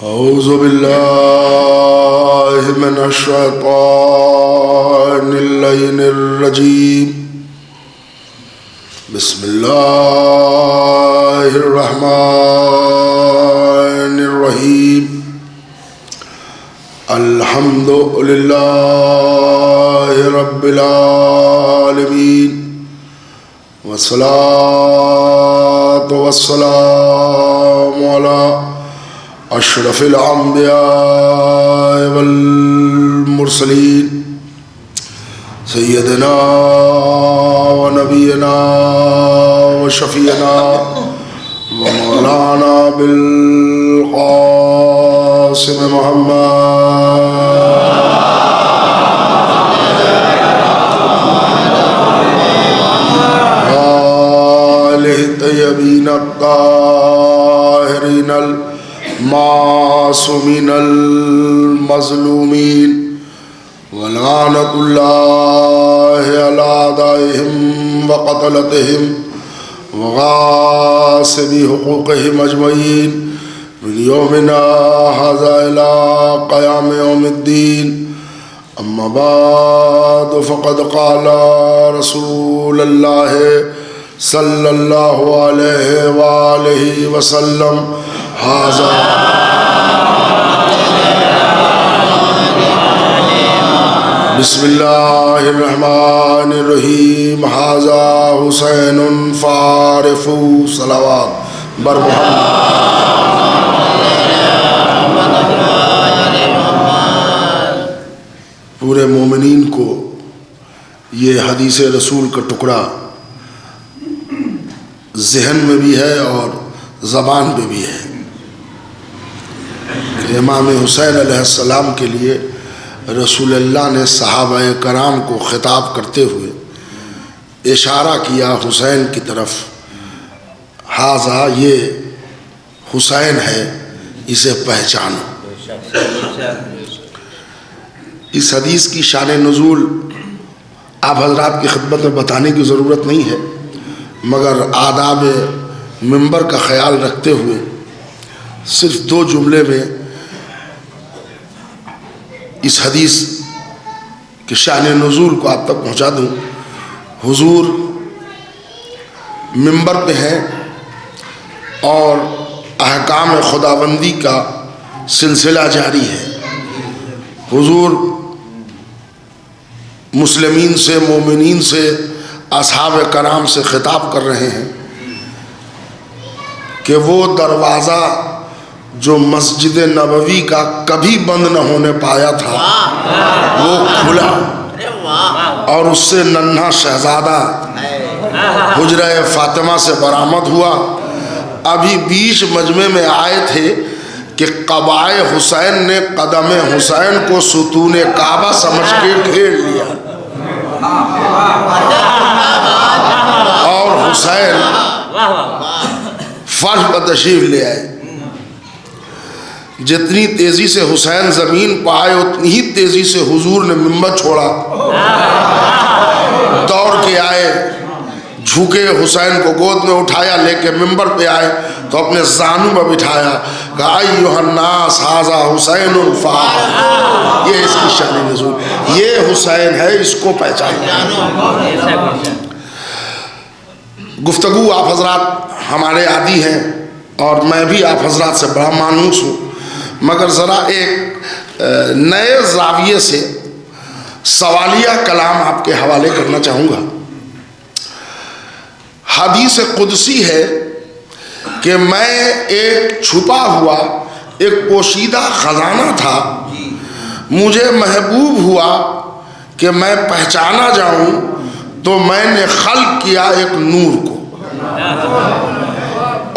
औज़ु बिल्लाहि मिनश शैतानिर रजीम। बिस्मिल्लाहिर रहमानिर रहीम। अल्हम्दुलिल्लाहि रब्बिल आलमीन वस्सलातु वस्सलामु अला अशरफिल अंबिया वल मुरसलीन सय्यदना व नबीना व शफीना व मौलाना बिल क़ासिम मुहम्मद आलिहि तय्यबीन अत्ताहिरीन मासूमीनल मज़लूमीन वलानतुल्लाहि अला आदाइहिम व क़तलतिहिम व गासिबी हुक़ूक़िहिम अजमईन मिन यौमिना हाज़ा इला क़याम यौमिद्दीन। अम्मा बाद फ़क़द क़ाला रसूलुल्लाहि सल्लल्लाहु अलैहि व आलिहि वसल्लम हाज़ा बिस्मिल्लाहिर्रहमानिर्रहीम। हाज़ा हुसैनुन फ़ारिफ़ु सलावत बर मुहम्मद। पूरे मोमिनीन को ये हदीस रसूल का टुकड़ा ज़हन में भी है और ज़बान पे भी है। इमाम हुसैन अलैहिस्सलाम के लिए रसूलुल्लाह ने सहाबाए कराम को खिताब करते हुए इशारा किया हुसैन की तरफ, हाज़ा ये हुसैन है, इसे पहचानो। इस हदीस की शान नुज़ूल आप हज़रात की खिदमत में बताने की ज़रूरत नहीं है, मगर आदाब मिंबर का ख्याल रखते हुए सिर्फ दो जुमले में इस हदीस के शान नुज़ूल को आप तक पहुँचा दूँ। हुजूर मिंबर पे हैं और अहकाम खुदाबंदी का सिलसिला जारी है। हुजूर मुस्लिमीन से, मोमिनीन से, असहाब कराम से खिताब कर रहे हैं कि वो दरवाज़ा जो मस्जिद नबवी का कभी बंद न होने पाया था वो खुला और उससे नन्हा शहजादा हुजरा फातिमा से बरामद हुआ। अभी बीच मजमे में आए थे कि क़बाए हुसैन ने कदम हुसैन को सुतून काबा समझ के घेर लिया और हुसैन फर्श पर तशरीफ ले आए। जितनी तेजी से हुसैन जमीन पर आए उतनी ही तेजी से हुजूर ने मिंबर छोड़ा, दौड़ के आए, झुके, हुसैन को गोद में उठाया, लेके मिंबर पे आए तो अपने जानू में बिठाया, कहा अय्युहन्नास हाज़ा हुसैनुन फ़ारिफ़। ये इसकी शान नुज़ूल, ये हुसैन है, इसको पहचानो। गुफ्तगू आप हजरात हमारे आदी हैं और मैं भी आप हजरात से बड़ा मानूस हूँ, मगर ज़रा एक नए ज़ाविये से सवालिया कलाम आपके हवाले करना चाहूँगा। हदीस कुदसी है कि मैं एक छुपा हुआ, एक पोशीदा ख़जाना था, मुझे महबूब हुआ कि मैं पहचाना जाऊँ, तो मैंने खल्क़ किया एक नूर को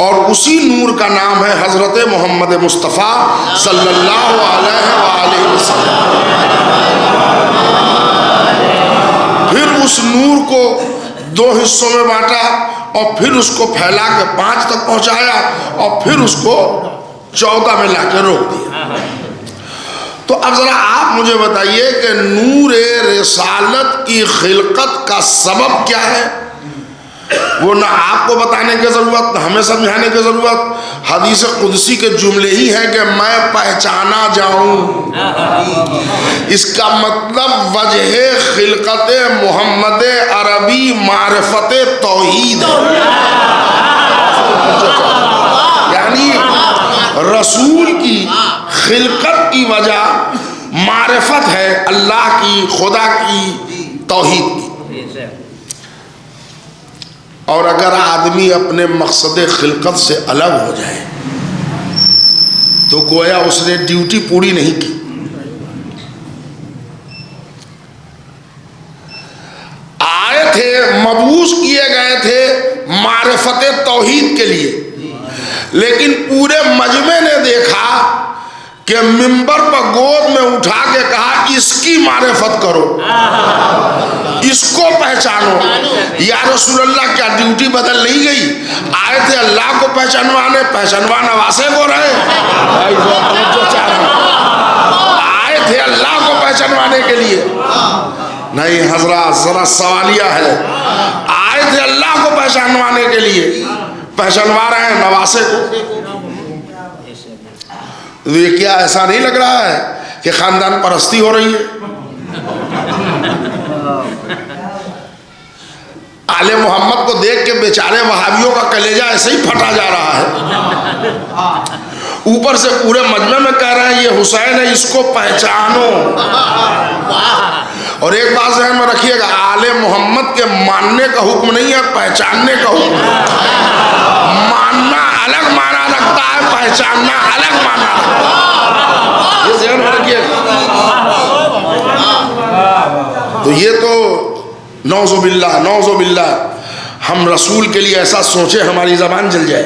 और उसी नूर का नाम है हज़रत मोहम्मद मुस्तफ़ा सल्लल्लाहु अलैहि वसल्लम। फिर उस नूर को दो हिस्सों में बांटा और फिर उसको फैला के 5 तक पहुंचाया और फिर उसको 14 में लाके रोक दिया। तो अब ज़रा आप मुझे बताइए कि नूर रिसालत की खिलकत का सबब क्या है? वो ना आपको बताने की ज़रूरत, ना हमें समझाने की ज़रूरत। हदीस कुदसी के जुमले ही हैं कि मैं पहचाना जाऊं। इसका मतलब वजह खिलकत मोहम्मद अरबी मारिफत तौहीद है। यानी रसूल की खिलकत की वजह मारिफत है अल्लाह की, खुदा की, तौहीद की। और अगर आदमी अपने मकसद खिलकत से अलग हो जाए तो गोया उसने ड्यूटी पूरी नहीं की। आए थे, मबूस किए गए थे मारिफत तौहीद के लिए, लेकिन पूरे मजमे ने देखा कि मिंबर पर गोद में उठा के कहा इसकी मारिफत करो, इसको पहचानो। या रसूलुल्लाह क्या ड्यूटी बदल नहीं गई? आए थे अल्लाह को पहचानवाने, पहचानवा नवासे को रहे। आए थे अल्लाह को पहचानवाने के लिए नहीं हजरत, जरा सवालिया है। आए थे अल्लाह को पहचानवाने के लिए, पहचानवा रहे हैं नवासे को। ये क्या ऐसा नहीं लग रहा है कि खानदान परस्ती हो रही है? आले मोहम्मद को देख के बेचारे वहाबियों का कलेजा ऐसे ही फटा जा रहा है। ऊपर से पूरे मजमे में कह रहे हैं ये हुसैन है, इसको पहचानो। और एक बात ध्यान में रखिएगा, आले मोहम्मद के मानने का हुक्म नहीं है, पहचानने का हुक्म है। मानना अलग माना रखता है, पहचानना अलग माना रखता है। ये ध्यान में रखिएगा। तो ये तो नौजुबिल्लाह नौजुबिल्लाह हम रसूल के लिए ऐसा सोचे हमारी जबान जल जाए,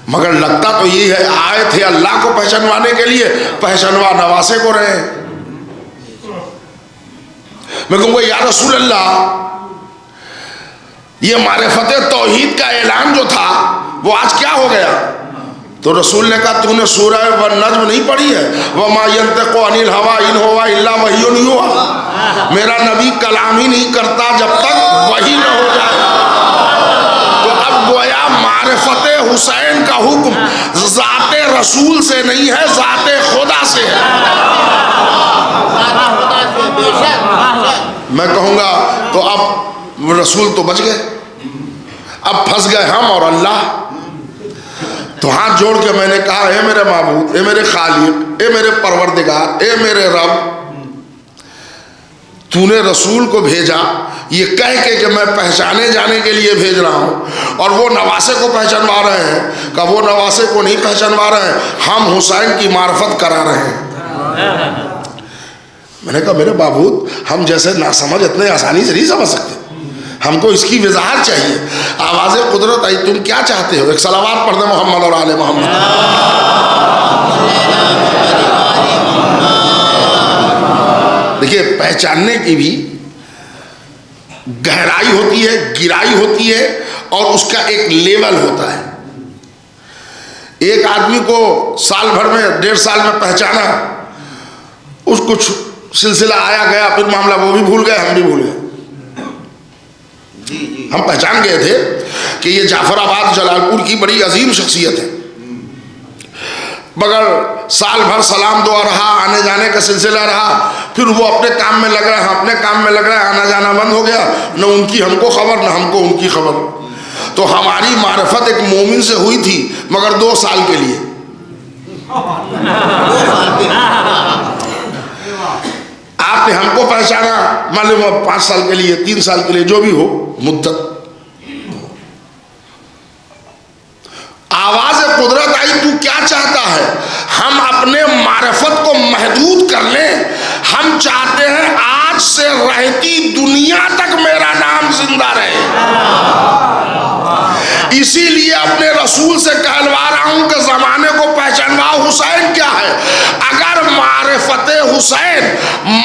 मगर लगता तो यही है। आए थे अल्लाह को पहचानवाने के लिए, पहचानवा नवासे को रहे। मैं कहूँगा या रसूल अल्लाह, ये मारिफत तौहीद का ऐलान जो था वो आज क्या हो गया? तो रसूल ने कहा तूने सूरह वन नज्म नहीं पढ़ी है? वमा यंतिकु अनिल हवा इन हुवा इल्ला वह्युन युहा। मेरा नबी कलाम ही नहीं करता जब तक वही न हो जाए। तो अब गोया मारिफत हुसैन का हुक्म ज़ाते रसूल से नहीं है, ज़ाते खुदा से है। मैं कहूँगा तो अब रसूल तो बच गए, अब फंस गए हम और अल्लाह। तो हाथ जोड़ के मैंने कहा हे मेरे माबूद, हे मेरे खालिक, हे मेरे परवरदिगार, हे मेरे रब, तूने रसूल को भेजा ये कह के कि मैं पहचाने जाने के लिए भेज रहा हूँ, और वो नवासे को पहचानवा रहे हैं। का वो नवासे को नहीं पहचानवा रहे हैं, हम हुसैन की मार्फत करा रहे हैं। मैंने कहा मेरे बाबूद, हम जैसे नासमझ इतने आसानी से नहीं समझ सकते, हमको इसकी वजाहत चाहिए। आवाज़ कुदरत आई, तुम क्या चाहते हो? एक सलावात पढ़ दे मोहम्मद और आले मोहम्मद। देखिए पहचानने की भी गहराई होती है, गिराई होती है, और उसका एक लेवल होता है। एक आदमी को साल भर में, 1.5 साल में पहचाना, उसको सिलसिला आया गया, फिर मामला वो भी भूल गए, हम भी भूल गए। हम पहचान गए थे कि ये जाफराबाद जलालपुर की बड़ी अजीम शख्सियत है, मगर साल भर सलाम दुआ रहा, आने जाने का सिलसिला रहा, फिर वो अपने काम में लग रहे हैं, अपने काम में लग रहे हैं, आना जाना बंद हो गया, न उनकी हमको खबर, न हमको उनकी खबर। तो हमारी मारिफत एक मोमिन से हुई थी, मगर 2 साल के लिए। आपने हमको पहचाना, मान लो 5 साल के लिए, 3 साल के लिए, जो भी हो मुद्दत। आवाज़ कुदरत आई, तू क्या चाहता है? हम अपने मारिफत को महदूद कर लें। हम चाहते हैं आज से रहती दुनिया तक मेरा नाम जिंदा रहे। इसीलिए अपने रसूल से कहलवा रहा हूं कि जमाने को पहचानवा, हुसैन क्या है। अगर मारिफत हुसैन,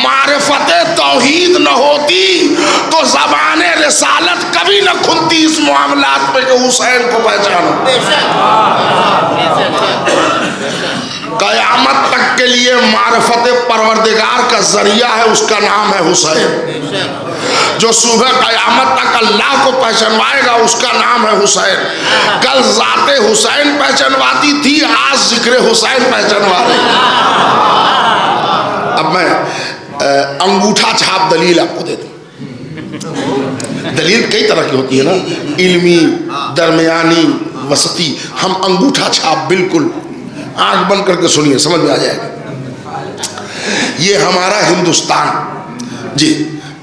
मारिफत तौहीद न होती तो ज़बाने रिसालत कभी न खुलती इस मामलात में कि हुसैन को पहचानो। क़यामत तक के लिए मारिफत परवरदिगार का जरिया है, उसका नाम है हुसैन। जो सुबह क़यामत तक अल्लाह को पहचानवाएगा उसका नाम है हुसैन। कल ज़ाते हुसैन पहचानवाती थी, आज जिक्र हुसैन पहचानवा रही। अब मैं अंगूठा छाप दलील आपको दे दूं। दलील कई तरह की होती है ना, इल्मी, दरमियानी, वसती। हम अंगूठा छाप बिल्कुल आंख बंद करके सुनिए, समझ में आ जाएगा। ये हमारा हिंदुस्तान जी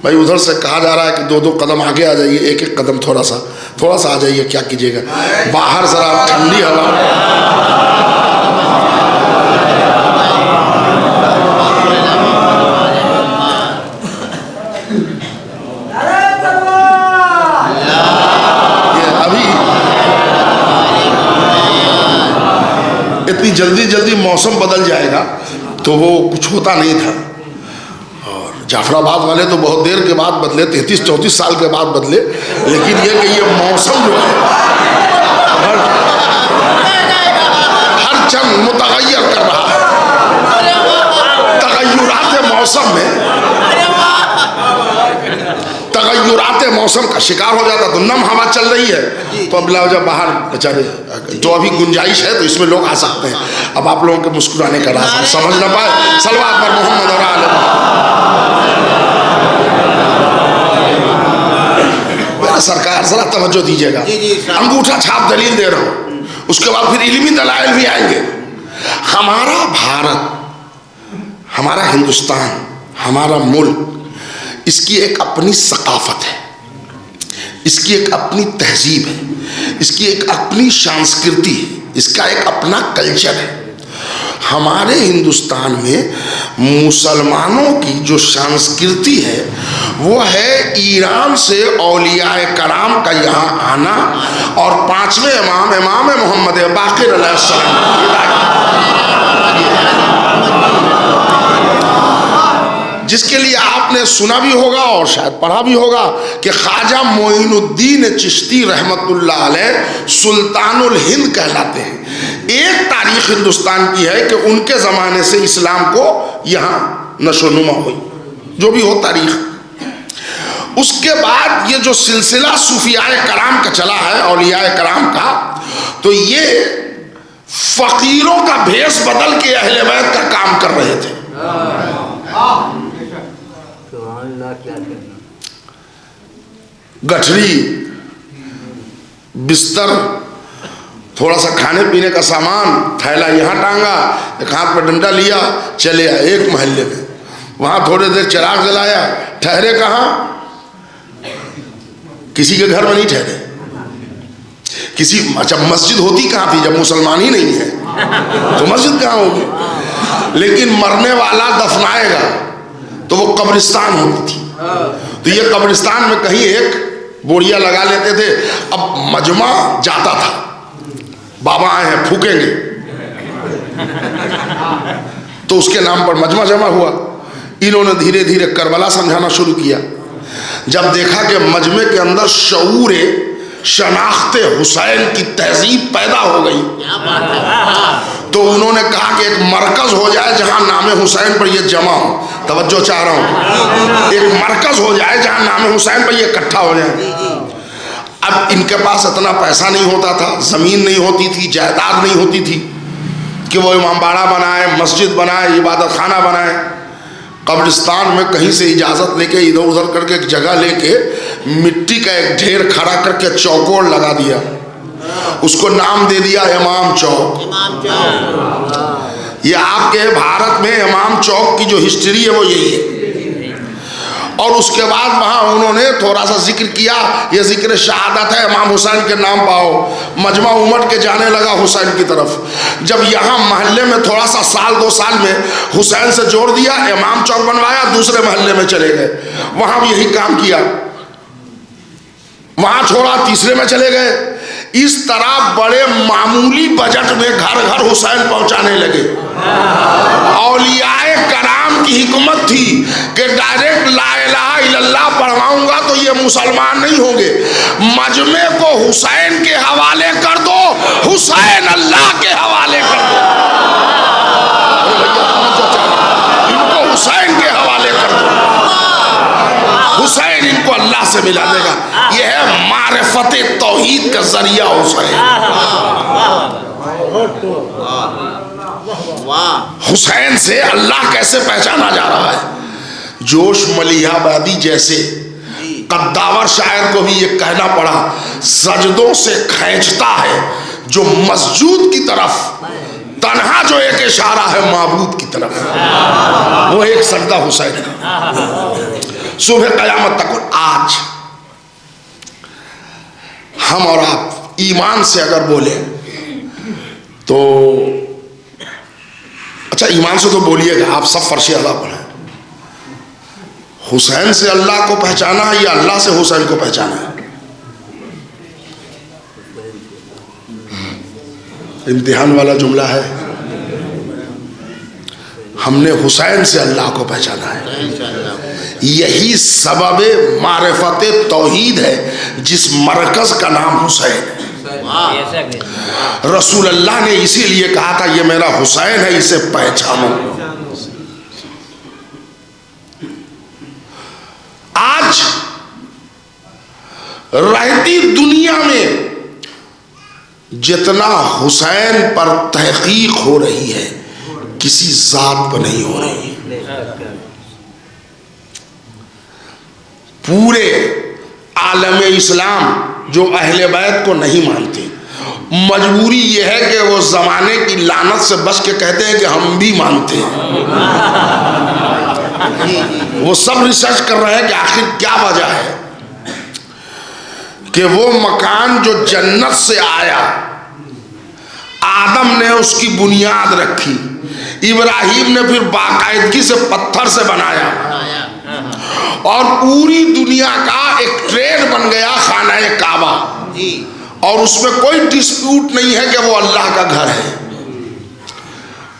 भाई, उधर से कहा जा रहा है कि 2-2 कदम आगे आ जाइए, 1-1 कदम थोड़ा सा आ जाइए, क्या कीजिएगा। बाहर जरा ठंडी हवा, इतनी जल्दी मौसम बदल जाएगा तो वो कुछ होता नहीं था। और जाफराबाद वाले तो बहुत देर के बाद बदले, 33-34 साल के बाद बदले, लेकिन ये कि ये मौसम जो है हर चंद मुतगय्यर कर रहा है। तगय्युरात मौसम में तगय्युरात मौसम का शिकार हो जाता। तो नम हवा चल रही है तो अब जब बाहर बेचारे, तो अभी गुंजाइश है तो इसमें लोग आ सकते हैं। अब आप लोगों के मुस्कुराने का राज हम समझ ना पाए। सलवात पर मोहम्मद और आले मेरा सरकार जरा तवज्जो दीजिएगा। अंगूठा छाप दलील दे रहा हूँ, उसके बाद फिर इल्मी दलाइल भी आएंगे। हमारा भारत, हमारा हिंदुस्तान, हमारा मुल्क, इसकी एक अपनी सकाफत है, इसकी एक अपनी तहजीब है, इसकी एक अपनी संस्कृति है, इसका एक अपना कल्चर है। हमारे हिंदुस्तान में मुसलमानों की जो संस्कृति है वो है ईरान से औलियाए कराम का यहाँ आना और 5वें इमाम मोहम्मद बाक़िर अलैहिस्सलाम, जिसके लिए आपने सुना भी होगा और शायद पढ़ा भी होगा कि ख्वाजा मोइनुद्दीन चिश्ती रहमतुल्लाह अलैह सुल्तानुल हिंद कहलाते हैं। एक तारीख हिंदुस्तान की है कि उनके ज़माने से इस्लाम को यहाँ नशोनुमा हुई, जो भी हो तारीख। उसके बाद ये जो सिलसिला सूफियाए कराम का चला है, औलियाए कराम का, तो ये फ़कीरों का भेष बदल के अहले बैत का काम कर रहे थे। गठरी, बिस्तर, थोड़ा सा खाने पीने का सामान, थैला यहाँ टांगा, एक हाथ पर डंडा लिया, चले आए एक महल्ले में। वहाँ थोड़ी देर चिराग जलाया, ठहरे कहाँ? किसी के घर में नहीं ठहरे। किसी, अच्छा मस्जिद होती कहाँ थी जब मुसलमान ही नहीं है तो मस्जिद कहाँ होगी? लेकिन मरने वाला दफनाएगा तो वो कब्रिस्तान होती थी। तो ये कब्रिस्तान में कहीं एक बोरिया लगा लेते थे। अब मजमा जाता था, बाबा आए हैं फूकेंगे, तो उसके नाम पर मजमा जमा हुआ। इन्होंने धीरे धीरे करबला समझाना शुरू किया। जब देखा कि मजमे के अंदर शऊर शनाख्ते हुसैन की तहजीब पैदा हो गई, तो उन्होंने कहा कि एक मरकज हो जाए जहां नामे हुसैन पर ये जमा हो। तवज्जो चाह रहा हूं, एक मरकज हो जाए जहां नामे हुसैन पर ये इकट्ठा हो जाए। अब इनके पास इतना पैसा नहीं होता था, जमीन नहीं होती थी, जायदाद नहीं होती थी कि वो इमामबाड़ा बनाए, मस्जिद बनाए, इबादत खाना बनाए। कब्रिस्तान में कहीं से इजाज़त लेके इधर उधर करके एक जगह लेके मिट्टी का एक ढेर खड़ा करके चौकोर लगा दिया, उसको नाम दे दिया इमाम चौक। ये आपके भारत में इमाम चौक की जो हिस्ट्री है वो यही है। और उसके बाद वहाँ उन्होंने थोड़ा सा जिक्र किया, ये जिक्र शहादत है, इमाम हुसैन के नाम पाओ। मजमा उमड़ के जाने लगा हुसैन की तरफ। जब यहाँ महल्ले में थोड़ा सा साल 2 साल में हुसैन से जोड़ दिया, इमाम चौक बनवाया, दूसरे महल्ले में चले गए, वहाँ भी यही काम किया। वहाँ छोड़ा, तीसरे में चले गए। इस तरह बड़े मामूली बजट में घर घर हुसैन पहुँचाने लगे। औलियाए कराम की हिकमत थी कि डायरेक्ट ला इलाहा इल्लल्लाह पढ़वाऊंगा तो ये मुसलमान नहीं होंगे, मजमे को हुसैन के हवाले कर दो, हुसैन अल्लाह के हवाले कर दो। इनको हुसैन के हवाले कर दो, हुसैन इनको अल्लाह मारिफत तौहीद का जरिया हुसैन। हुसैन से अल्लाह कैसे पहचाना जा रहा है? जोश मलिहाबादी जैसे कद्दावर शायर को भी ये कहना पड़ा, सजदों से खींचता है जो मस्जूद की तरफ, तन्हा जो एक इशारा है माबूद की तरफ, वो एक सजदा हुसैन का सुबह कयामत तक। आज हम और आप ईमान से अगर बोले तो, अच्छा ईमान से तो बोलिएगा आप सब फर्श अल्लाह पढ़े, हुसैन से अल्लाह को पहचाना है या अल्लाह से हुसैन को पहचाना है? इम्तिहान वाला जुमला है। हमने हुसैन से अल्लाह को पहचाना है। यही सबब मारिफत तौहीद है जिस मरकज का नाम हुसैन है। रसूल अल्लाह ने इसीलिए कहा था ये मेरा हुसैन है, इसे पहचानो। आज रहती दुनिया में जितना हुसैन पर तहकीक हो रही है किसी जात पर नहीं हो रही। पूरे आलम इस्लाम जो अहले बैत को नहीं मानते, मजबूरी यह है कि वो जमाने की लानत से बच के कहते हैं कि हम भी मानते हैं। वो सब रिसर्च कर रहे हैं कि आखिर क्या वजह है कि वो मकान जो जन्नत से आया, आदम ने उसकी बुनियाद रखी, इब्राहिम ने फिर बाकायदगी से पत्थर से बनाया और पूरी दुनिया का एक ट्रेड बन गया खाना काबा, और उसमें कोई डिस्प्यूट नहीं है कि वो अल्लाह का घर है।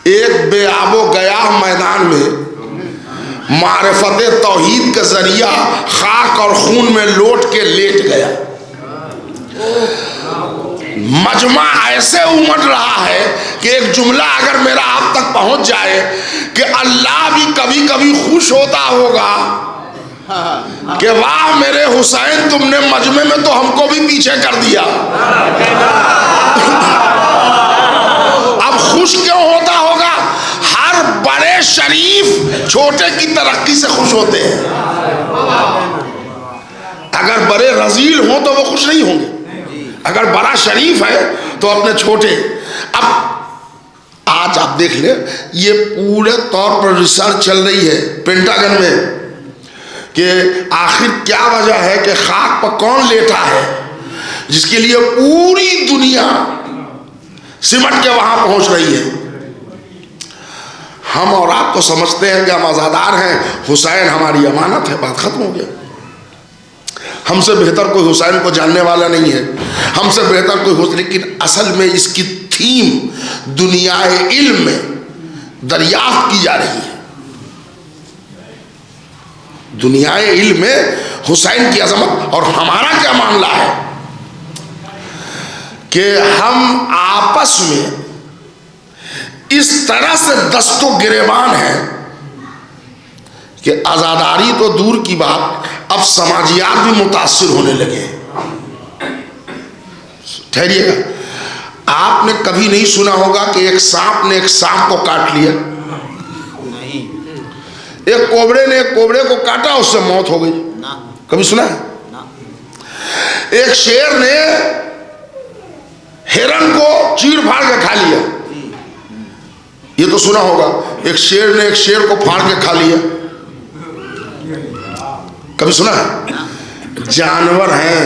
एक बेआबो गया मैदान में मारिफत तौहीद का जरिया खाक और खून में लौट के लेट गया। मजमा ऐसे उमड़ रहा है कि एक जुमला अगर मेरा आप तक पहुंच जाए कि अल्लाह भी कभी कभी खुश होता होगा कि वाह मेरे हुसैन, तुमने मजमे में तो हमको भी पीछे कर दिया। अब खुश क्यों होता होगा? हर बड़े शरीफ छोटे की तरक्की से खुश होते हैं। अगर बड़े रजील हों तो वो खुश नहीं होंगे, अगर बड़ा शरीफ है तो अपने छोटे। अब आज आप देख ले, ये पूरे तौर पर रिसर्च चल रही है पेंटागन में कि आखिर क्या वजह है कि खाक पर कौन लेटा है जिसके लिए पूरी दुनिया सिमट के वहां पहुंच रही है। हम और आप तो समझते हैं कि हम आज़ादार हैं, हुसैन हमारी अमानत है, बात खत्म हो गया। हमसे बेहतर कोई हुसैन को जानने वाला नहीं है, हमसे बेहतर कोई हुसैन। लेकिन असल में इसकी थीम दुनियाए इल्म में दरियाफ्त की जा रही है। दुनियाए इल्म में हुसैन की अजमत। और हमारा क्या मामला है कि हम आपस में इस तरह से दस्तो गिरेबान हैं कि आज़ादारी तो दूर की बात, अब समाजियात भी मुतासिर होने लगे। ठहरिएगा, आपने कभी नहीं सुना होगा कि एक सांप ने एक सांप को काट लिया, एक कोबरे ने एक कोबरे को काटा, उससे मौत हो गई। कभी सुना है? एक शेर ने हिरन को चीड़ फाड़ के खा लिया, ये तो सुना होगा। एक शेर ने एक शेर को फाड़ के खा लिया, कभी सुना है? जानवर हैं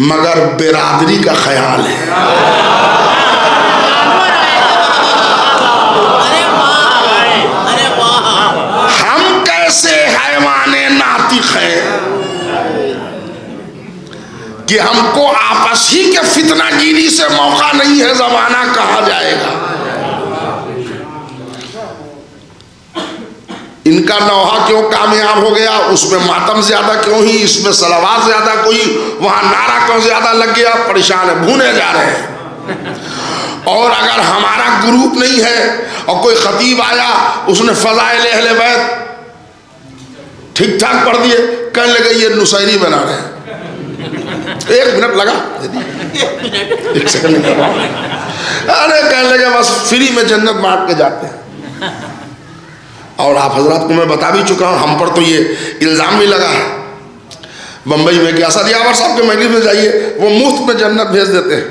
मगर बिरादरी का ख्याल है। हम कैसे हैवाने नातिक हैं कि हमको आपस ही के फितनागिरी से मौका नहीं है, जमाना कहा जाएगा। इनका नौहा क्यों कामयाब हो गया, उसमें मातम ज्यादा क्यों ही, इसमें सलावात ज्यादा कोई, वहां नारा क्यों ज्यादा लग गया, परेशान है, भूने जा रहे हैं। और अगर हमारा ग्रुप नहीं है और कोई खतीब आया, उसने फज़ाइल अहले बैत ठीक ठाक पढ़ दिए, कहने लगे ये नुसैरी बना रहे हैं। 1 मिनट लगा, 1 सेकंड नहीं लगा। अरे कहने लगे बस फ्री में जन्नत बांट के जाते हैं। और आप हजरात को मैं बता भी चुका हूँ, हम पर तो ये इल्ज़ाम भी लगा है बम्बई में कि असद यावर साहब के मजलिस में जाइए, वो मुफ्त में जन्नत भेज देते हैं।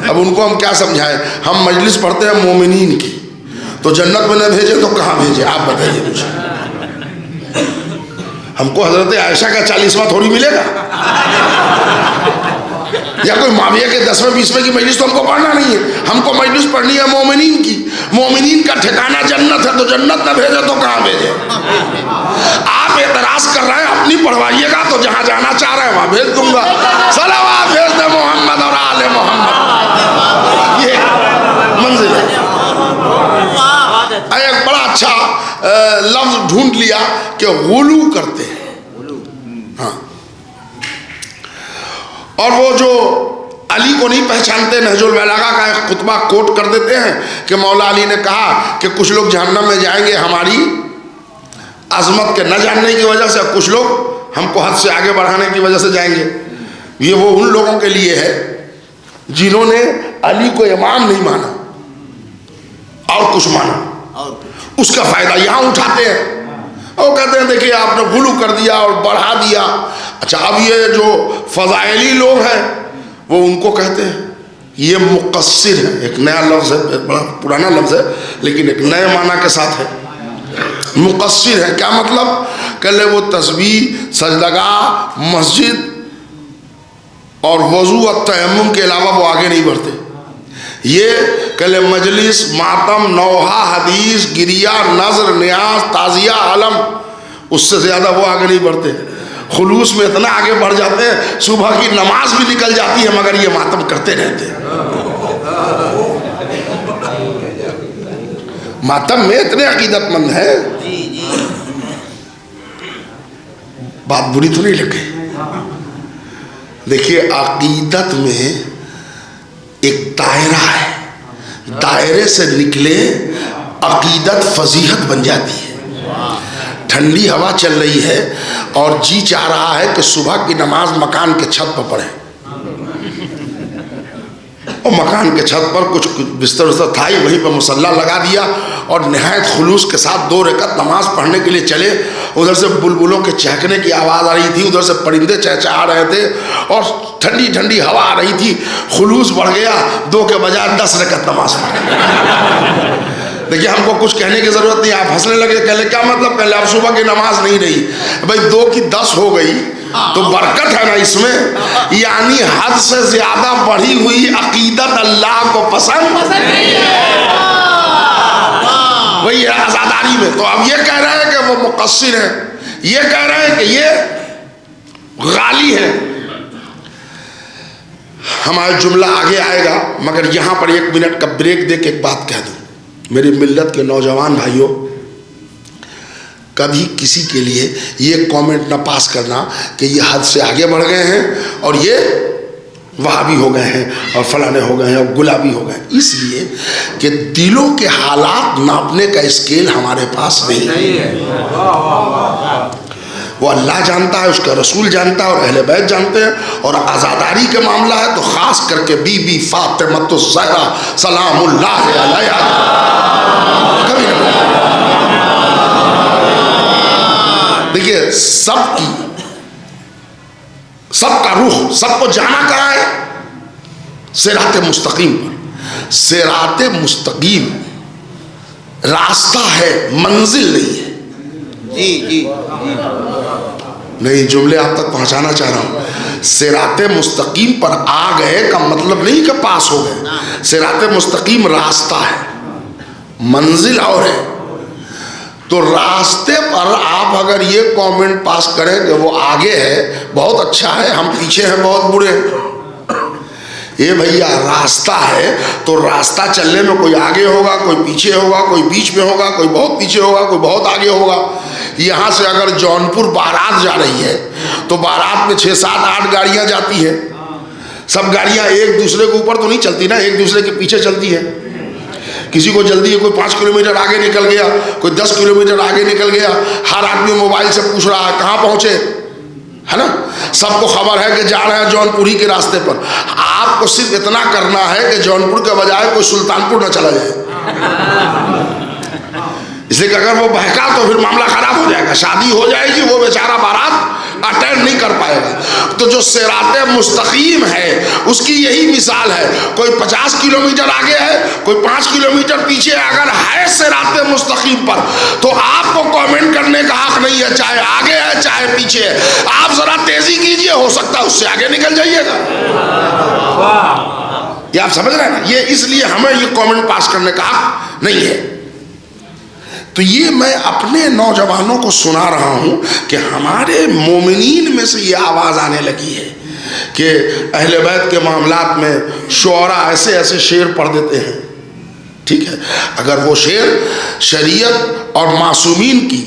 अब उनको हम क्या समझाएं, हम मजलिस पढ़ते हैं मोमिनीन की, तो जन्नत में न भेजे तो कहाँ भेजे, आप बताइए मुझे। हमको हजरत आयशा का 40वां थोड़ी मिलेगा, या कोई माविया के 10वें 20वें की मजलिस तो हमको पढ़ना नहीं है। हमको मजलिस पढ़नी है मोमिनीन की। मोमिनीन का ठिकाना जन्नत है, तो जन्नत न भेजे तो कहाँ भेजे। आप एतराज कर रहे हैं, अपनी पढ़वाइएगा तो जहाँ जाना चाह रहे हैं वहाँ भेज दूंगा। सलावत भेज दे मोहम्मद और आले मोहम्मद, ये मंजिल है। एक बड़ा अच्छा लफ्ज ढूंढ लिया कि गुलू करते हैं। हाँ, और वो जो अली को नहीं पहचानते, नहजुल बलागा का एक खुतबा कोट कर देते हैं कि मौला अली ने कहा कि कुछ लोग जहन्नम में जाएंगे हमारी अजमत के न जानने की वजह से, कुछ लोग हमको हद से आगे बढ़ाने की वजह से जाएंगे। ये वो उन लोगों के लिए है जिन्होंने अली को इमाम नहीं माना और कुछ माना, उसका फायदा यहाँ उठाते हैं और कहते हैं देखिए आपने गुलू कर दिया और बढ़ा दिया। अच्छा, अब ये जो फजाइली लोग हैं वो उनको कहते हैं ये मुकस्सिर है। एक नया लफ्ज़ है, बड़ा पुराना लफ्ज़ है लेकिन एक नए माना के साथ है। मुकस्सिर है क्या मतलब, कल वो तस्बीह, सजदगाह, मस्जिद और वज़ू और तयम्मुम के अलावा वो आगे नहीं बढ़ते। ये कल मजलिस, मातम, नौहा, हदीस, गिरिया, नज़र, न्याज, ताज़िया, आलम, उससे ज़्यादा वो आगे नहीं बढ़ते। खुलूस में इतना आगे बढ़ जाते हैं, सुबह की नमाज भी निकल जाती है मगर ये मातम करते रहते हैं। मातम में इतने अकीदतमंद है, बात बुरी तो नहीं लगे। देखिए अकीदत में एक दायरा है, दायरे से निकले अकीदत फजीहत बन जाती है। ठंडी हवा चल रही है और जी चाह रहा है कि सुबह की नमाज मकान के छत पर पढ़े, और मकान के छत पर कुछ बिस्तर उस्तर था ही, वहीं पर मुसल्ला लगा दिया और नहायत खुलूस के साथ 2 रकात नमाज पढ़ने के लिए चले। उधर से बुलबुलों के चहकने की आवाज़ आ रही थी, उधर से परिंदे चहचहा रहे थे और ठंडी ठंडी हवा आ रही थी। खुलूस बढ़ गया, 2 के बजाय 10 रकात नमाज पढ़े। देखिए हमको कुछ कहने की ज़रूरत नहीं, आप हंसने लगे, कहले क्या मतलब, कहले अब सुबह की नमाज नहीं रही भाई, 2 की 10 हो गई तो बरकत है ना इसमें। यानी हद से ज्यादा बढ़ी हुई अकीदत अल्लाह को पसंद नहीं है, वही है आज़ादारी में। तो अब ये कह रहे हैं कि वो मुकस्सिर है, ये कह रहे हैं कि ये गाली है। हमारा जुमला आगे आएगा मगर यहाँ पर 1 मिनट का ब्रेक दे के एक बात कह दूँ। मेरी मिल्लत के नौजवान भाइयों, कभी किसी के लिए ये कमेंट ना पास करना कि ये हद से आगे बढ़ गए हैं और ये वहाबी हो गए हैं और फलाने हो गए हैं और गुलाबी हो गए, इसलिए कि दिलों के हालात नापने का स्केल हमारे पास नहीं है। वो अल्लाह जानता है, उसका रसूल जानता है और अहले बैत जानते हैं। और आज़ादारी का मामला है तो ख़ास करके बीबी फातिमतुज़ ज़हरा सलामुल्लाह अलैहा कभी नहीं। देखिए सबका रुख, सबको जाना कहाँ है, सिराते मुस्तकीम पर। सिराते मुस्तकीम रास्ता है, मंजिल नहीं है। जी नहीं, जुमले आप तक पहुंचाना चाह रहा हूं। सिराते मुस्तकीम पर आ गए का मतलब नहीं कि पास हो गए। सिराते मुस्तकीम रास्ता है, मंजिल और है। तो रास्ते पर आप अगर ये कमेंट पास करें कि वो आगे है, बहुत अच्छा है, हम पीछे हैं, बहुत बुरे हैं। ये भैया रास्ता है तो रास्ता चलने में कोई आगे होगा, कोई पीछे होगा, कोई बीच में होगा, कोई बहुत पीछे होगा, कोई बहुत आगे होगा। यहाँ से अगर जौनपुर बारात जा रही है तो बारात में 6, 7, 8 गाड़ियाँ जाती हैं। सब गाड़ियाँ एक दूसरे के ऊपर तो नहीं चलती ना, एक दूसरे के पीछे चलती है। किसी को जल्दी है, कोई 5 किलोमीटर आगे निकल गया, कोई 10 किलोमीटर आगे निकल गया। हर आदमी मोबाइल से पूछ रहा है कहाँ पहुँचे, है ना, सबको खबर है कि जा रहे हैं जौनपुरी के रास्ते पर। आपको सिर्फ इतना करना है कि जौनपुर के बजाय कोई सुल्तानपुर न चला जाए, इसलिए कि अगर वो बहका तो फिर मामला खराब हो जाएगा, शादी हो जाएगी, वो बेचारा बारात अटेंड नहीं कर पाएगा। तो जो सिराते मुस्तकीम है उसकी यही मिसाल है। कोई 50 किलोमीटर आगे है, कोई 5 किलोमीटर पीछे, अगर है सिराते मुस्तकीम पर तो आपको कमेंट करने का हक नहीं है, चाहे आगे है चाहे पीछे है। आप जरा तेजी कीजिए, हो सकता है उससे आगे निकल जाइएगा। ये आप समझ रहे हैं ना, ये इसलिए हमें ये कमेंट पास करने का हक नहीं है। तो ये मैं अपने नौजवानों को सुना रहा हूँ कि हमारे मोमिनीन में से ये आवाज़ आने लगी है कि अहले बैत के मामलात में शुअरा ऐसे ऐसे शेर पढ़ देते हैं। ठीक है, अगर वो शेर शरीयत और मासूमीन की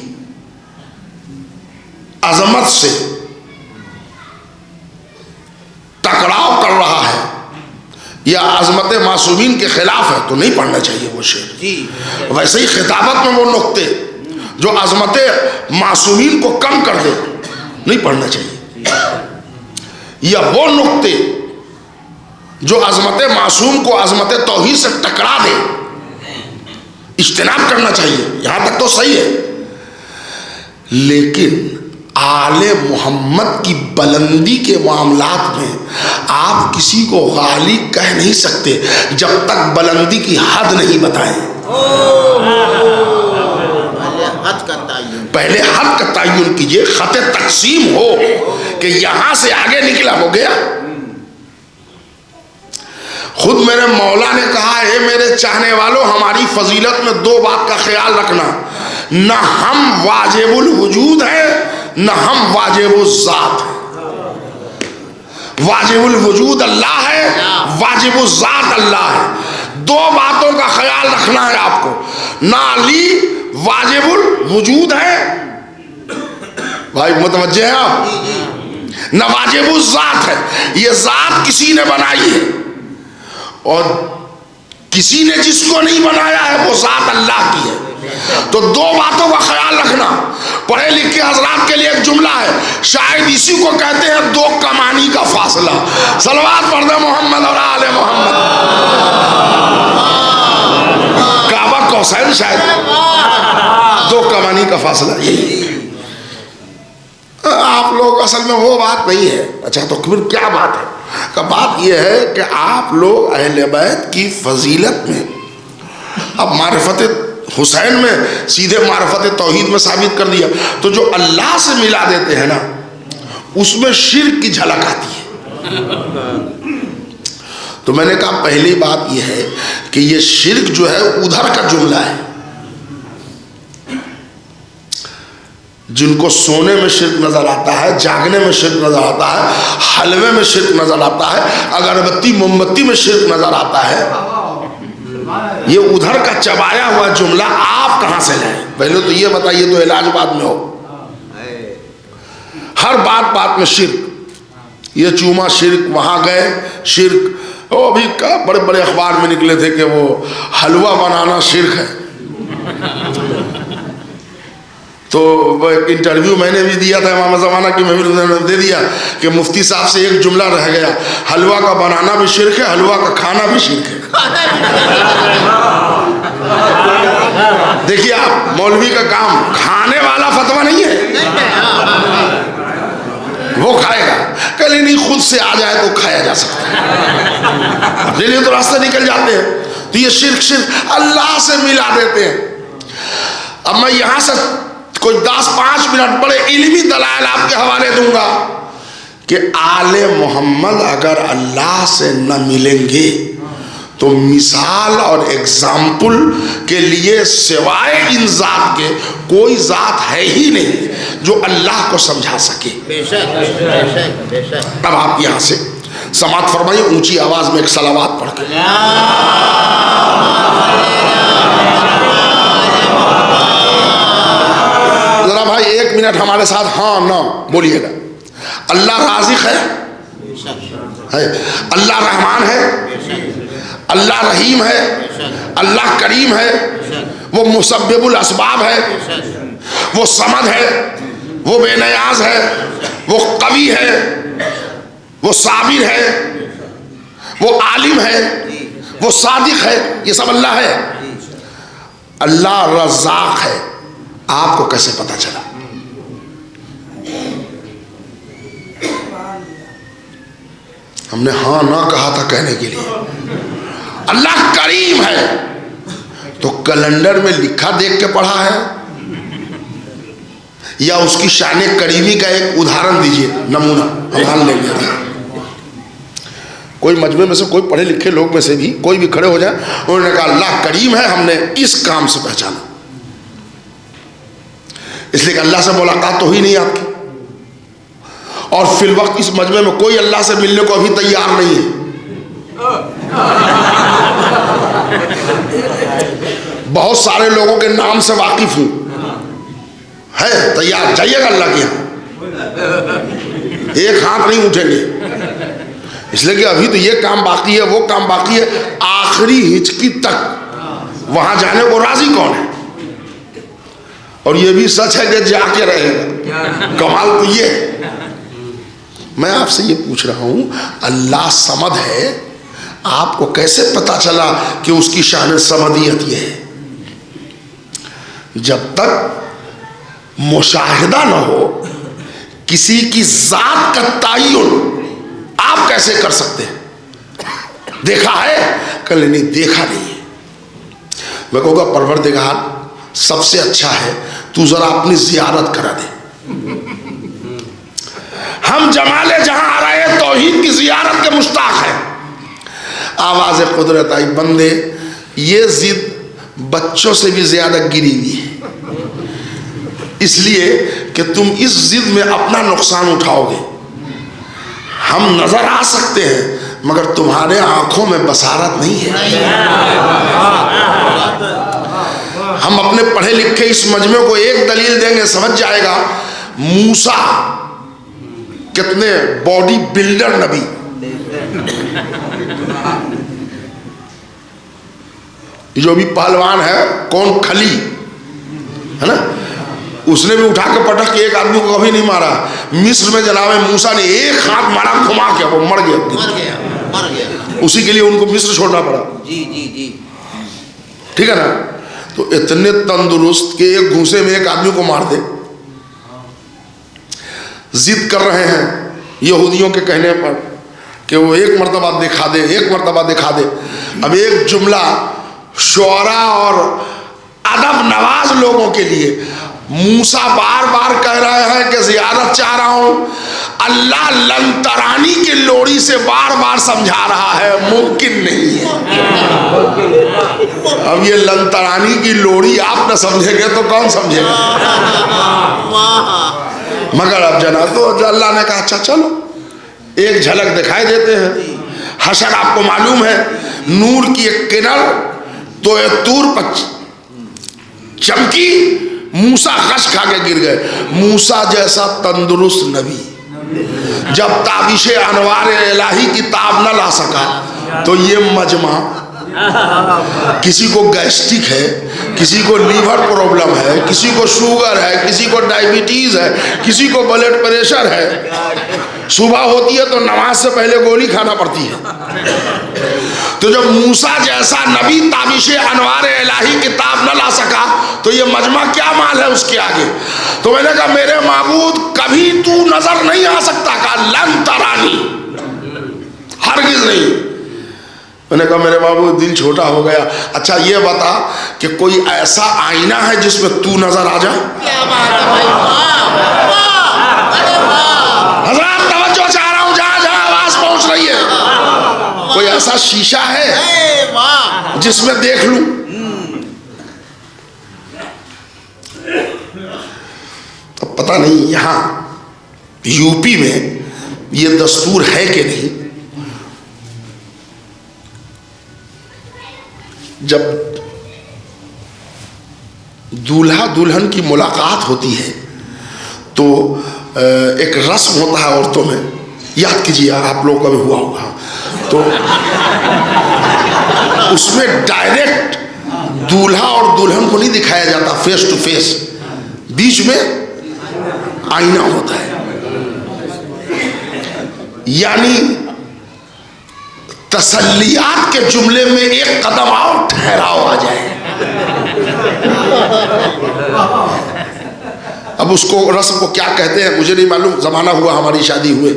अजमत से टकराव कर रहा है या अजमत मासूमीन के खिलाफ है तो नहीं पढ़ना चाहिए वो शेर। वैसे ही खिताबत में वो नुक्ते जो अजमत मासूमीन को कम कर दे नहीं पढ़ना चाहिए, या वो नुक्ते जो अजमत मासूम को अजमत तौहीद से टकरा दे इज्तिनाब करना चाहिए। यहां तक तो सही है, लेकिन आले मोहम्मद की बुलंदी के मामलात में आप किसी को गाली कह नहीं सकते जब तक बुलंदी की हद नहीं बताएं। पहले हद का तय्युन कीजिए, खत तकसीम हो कि यहां से आगे निकला हो गया। खुद मेरे मौला ने कहा है, मेरे चाहने वालों, हमारी फजीलत में दो बात का ख्याल रखना, न हम वाजिबुल वजूद है न हम वाजिबुल ज़ात है। वाजिबुल वजूद अल्लाह है, वाजिबुल ज़ात अल्लाह है। दो बातों का ख्याल रखना है आपको। ना अली वाजिबुल वजूद है, भाई मुतवज्जे हैं आप, न वाजिबुल ज़ात है, ये ज़ात किसी ने बनाई है और किसी ने जिसको नहीं बनाया है वो ज़ात अल्लाह की है। तो दो बातों का ख्याल रखना। पढ़े लिखे हजरात के लिए एक जुमला है, शायद इसी को कहते हैं दो कमानी का फासला। सलवात पढ़ दे मोहम्मद और आले मोहम्मद। काबा कौसैन, शायद दो कमानी का फासला यही। आप लोग असल में वो बात नहीं है। अच्छा, तो फिर क्या बात है? का बात यह है कि आप लोग अहले बैत की फजीलत में अब मारिफत हुसैन में सीधे मारिफत तौहीद में साबित कर दिया, तो जो अल्लाह से मिला देते हैं ना उसमें शिर्क की झलक आती है। तो मैंने कहा पहली बात यह है कि ये शिर्क जो है उधर का जुमला है। जिनको सोने में शिर्क नजर आता है, जागने में शिर्क नजर आता है, हलवे में शिर्क नजर आता है, अगरबत्ती मोमबत्ती में शिर्क नजर आता है, ये उधर का चबाया हुआ जुमला आप कहां से लाए? पहले तो ये बताइए, तो इलाज बाद में हो। हर बात बात में शिर्क, ये चूमा शिर्क, वहां गए शिर्क। वो अभी बड़े बड़े अखबार में निकले थे कि वो हलवा बनाना शिर्क है। तो एक इंटरव्यू मैंने भी दिया था इमाम ज़माना की महफिल में, दे दिया कि मुफ्ती साहब से एक जुमला रह गया, हलवा का बनाना भी शिर्क है, हलवा का खाना भी शिर्क है। देखिए आप, मौलवी का काम खाने वाला फतवा नहीं है, वो खाएगा, कल नहीं खुद से आ जाए तो खाया जा सकता है, अपने लिए तो रास्ते निकल जाते हैं। तो ये शिर्क शिर्क अल्लाह से मिला देते हैं। अब मैं यहां से कोई 10-5 मिनट बड़े इल्मी दलाइल आपके हवाले दूंगा कि आले मोहम्मद अगर अल्लाह से न मिलेंगे तो मिसाल और एग्जाम्पल के लिए सिवाय इन जात के कोई जात है ही नहीं जो अल्लाह को समझा सके। अब आप यहां से समात फरमाइए ऊंची आवाज में एक सलावात पढ़ के। जरा भाई 1 मिनट हमारे साथ हाँ ना बोलिएगा। अल्लाह राज़िक़ है, अल्लाह रहमान है, अल्लाह रहीम है, अल्लाह करीम है, वो मुसब्बिबुल असबाब है, वो समद है, वो बेनियाज है, वो कवि है, वो साबिर है, वो आलिम है, वो सादिक है, ये सब अल्लाह है। अल्लाह रज़ाक है। आपको कैसे पता चला? हमने हाँ ना कहा था कहने के लिए। अल्लाह करीम है तो कैलेंडर में लिखा देख के पढ़ा है, या उसकी शान करीमी का एक उदाहरण दीजिए, नमूना हम मान लेंगे। कोई मजमे में से कोई पढ़े लिखे लोग में से भी कोई भी खड़े हो जाए, उन्होंने कहा अल्लाह करीम है, हमने इस काम से पहचाना। इसलिए कि अल्लाह से मुलाकात तो हुई नहीं आपकी, और फिल वक्त इस मजमे में कोई अल्लाह से मिलने को अभी तैयार नहीं है। बहुत सारे लोगों के नाम से वाकिफ हूं, है तैयार, जाइएगा अल्लाह के यहाँ, एक हाथ नहीं उठेंगे। इसलिए कि अभी तो ये काम बाकी है, वो काम बाकी है, आखिरी हिचकी तक वहां जाने को राजी कौन है? और ये भी सच है कि जाके रहेगा। कमाल तो ये, मैं आपसे ये पूछ रहा हूं, अल्लाह समद है, आपको कैसे पता चला कि उसकी शान समदियत ये है? जब तक मुशाहिदा न हो किसी की जात का तायुन आप कैसे कर सकते हैं? देखा है? कल नहीं देखा नहीं है। मैं कहूँगा परवरदिगार सबसे अच्छा है, तू जरा अपनी जियारत करा दे। हम जमाले जहां आ रहे हैं, तौहीद की जियारत के मुश्ताक है। आवाज़ कुदरत आई, बंदे ये जिद बच्चों से भी ज्यादा गिरी हुई है, इसलिए कि तुम इस जिद में अपना नुकसान उठाओगे। हम नजर आ सकते हैं मगर तुम्हारे आंखों में बसारत नहीं है। हम अपने पढ़े लिखे इस मजमे को एक दलील देंगे, समझ जाएगा मूसा कितने बॉडी बिल्डर नबी, जो भी पहलवान है, कौन खली है ना, उसने भी उठा के पटक के एक आदमी को कभी नहीं मारा। मिस्र में जनाब मूसा ने एक हाथ मारा, घुमा के वो मर गया। उसी के लिए उनको मिस्र छोड़ना पड़ा। जी जी जी, ठीक है ना। तो इतने तंदुरुस्त के एक घूसे में एक आदमी को मार दे। जिद कर रहे हैं यहूदियों के कहने पर कि वो एक मर्तबा दिखा दे, एक मर्तबा दिखा दे। अब एक जुमला शुअरा और अदब नवाज लोगों के लिए, मूसा बार बार कह रहे हैं कि जियारत चाह रहा हूं, अल्लाह लंतरानी की लोड़ी से बार बार समझा रहा है मुमकिन नहीं है। अब ये लंतरानी की लोड़ी आप न समझेंगे तो कौन समझेगा? मगर अब जना तो अल्लाह ने कहा अच्छा चलो एक झलक दिखाई देते हैं। हशर आपको मालूम है, नूर की एक किरण तो ये तूर पर चमकी, मूसा खश खा के गिर गए। मूसा जैसा तंदुरुस्त नबी जब ताबिशे अनवार इलाही की ताब न ला सका, तो ये मजमा किसी को गैस्ट्रिक है, किसी को लीवर प्रॉब्लम है, किसी को शुगर है, किसी को डायबिटीज है, किसी को ब्लड प्रेशर है। सुबह होती है तो नमाज से पहले गोली खाना पड़ती है। तो जब मूसा जैसा नबी ताबिशे अनवार इलाही किताब न ला सका, तो ये मजमा क्या माल है उसके आगे। तो मैंने कहा मेरे माबूद कभी तू नजर नहीं आ सकता, कहा लन तरानी, हरगिज नहीं। मैंने कहा मेरे बाबू दिल छोटा हो गया। अच्छा ये बता कि कोई ऐसा आईना है जिसमें तू नजर आ जाए? क्या बात है भाई, हज़रात तवज्जो चाह रहा हूं, जहां जहां आवाज पहुंच रही है, कोई ऐसा शीशा है जिसमें देख लूं? तो पता नहीं यहां यूपी में ये दस्तूर है कि नहीं। जब दूल्हा दुल्हन की मुलाकात होती है तो एक रस्म होता है औरतों में, याद कीजिए आप लोगों का भी हुआ होगा। तो उसमें डायरेक्ट दूल्हा और दुल्हन को नहीं दिखाया जाता फेस टू फेस, बीच में आईना होता है। यानी तसल्लियात के जुमले में एक कदम और ठहराव आ जाए। अब उसको रस्म को क्या कहते हैं मुझे नहीं मालूम, जमाना हुआ हमारी शादी हुए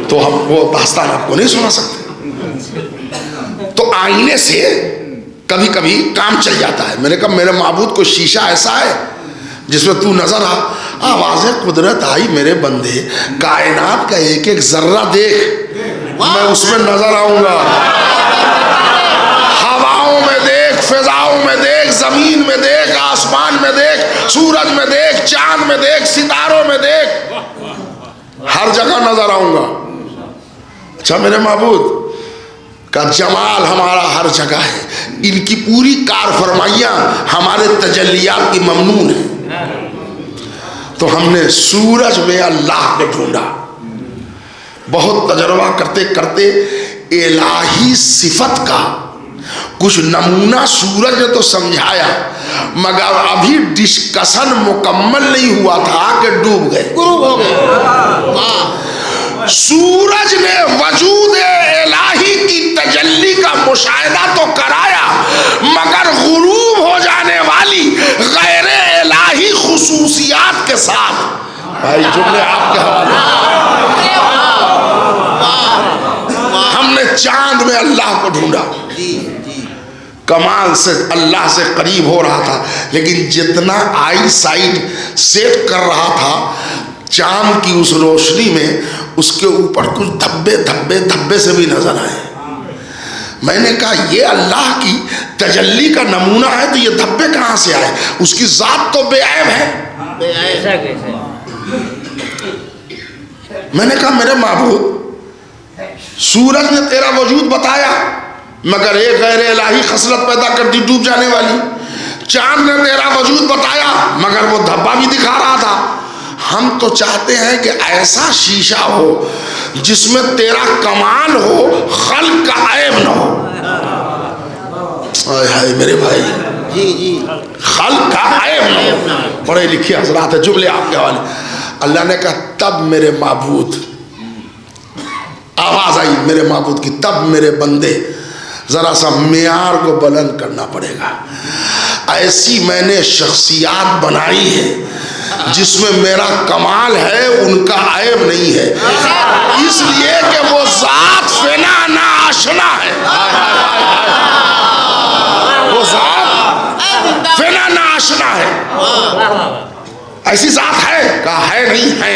तो हम वो दास्तान आपको नहीं सुना सकते। तो आईने से कभी कभी काम चल जाता है। मैंने कहा मेरे माबूद को शीशा ऐसा है जिसमें तू नजर आ। आवाज़ कुदरत आई मेरे बंदे, कायनात का एक एक जर्रा देख, मैं उसमें नजर आऊंगा। हवाओं में देख, फिजाओं में देख, जमीन में देख, आसमान में देख, सूरज में देख, चांद में देख, सितारों में देख, हर जगह नजर आऊंगा। अच्छा मेरे माबूद का जमाल हमारा हर जगह है, इनकी पूरी कार फरमाइयाँ हमारे तजल्लियात की ममनून है। तो हमने सूरज में अल्लाह को ढूंढा। बहुत तजर्बा करते करते इलाही सिफत का कुछ नमूना सूरज ने तो समझाया, मगर अभी डिस्कशन मुकम्मल नहीं हुआ था कि डूब गए, गुरूब हो गए। सूरज ने वजूद इलाही की तजल्ली का मुशाहिदा तो कराया, मगर गुरूब हो जाने वाली गैर इलाही खुसूसियात के साथ। भाई जुमले आपके हवाले। हमने चांद में अल्लाह को ढूंढा, कमाल से अल्लाह से करीब हो रहा था, लेकिन जितना आई साइड सेट कर रहा था चांद की उस रोशनी में, उसके ऊपर कुछ धब्बे धब्बे धब्बे से भी नजर आए। मैंने कहा ये अल्लाह की तजल्ली का नमूना है तो ये धब्बे कहाँ से आए? उसकी जात तो बेऐब है। मैंने कहा मेरे महबूब सूरज ने तेरा वजूद बताया, मगर एक गैर इलाही खसलत पैदा कर दी डूब जाने वाली। चांद ने तेरा वजूद बताया, मगर वो धब्बा भी दिखा रहा था। हम तो चाहते हैं कि ऐसा शीशा हो जिसमें तेरा कमाल हो, खल्क का ऐब न हो। हाय मेरे भाई, जी जी, खल्क का ऐब न हो। पढ़े लिखे हजरात है, जुमले आपके हवाले। अल्लाह ने कहा तब मेरे माबूद, आवाज आई मेरे माबूद की, तब मेरे बंदे जरा सा मियार को बुलंद करना पड़ेगा। ऐसी मैंने शख्सियात बनाई है जिसमें मेरा कमाल है, उनका ऐब नहीं है, इसलिए कि वो जात फेना ना आशना है। वो जात फेना ना आशना है। ऐसी जात है? कहा है नहीं है,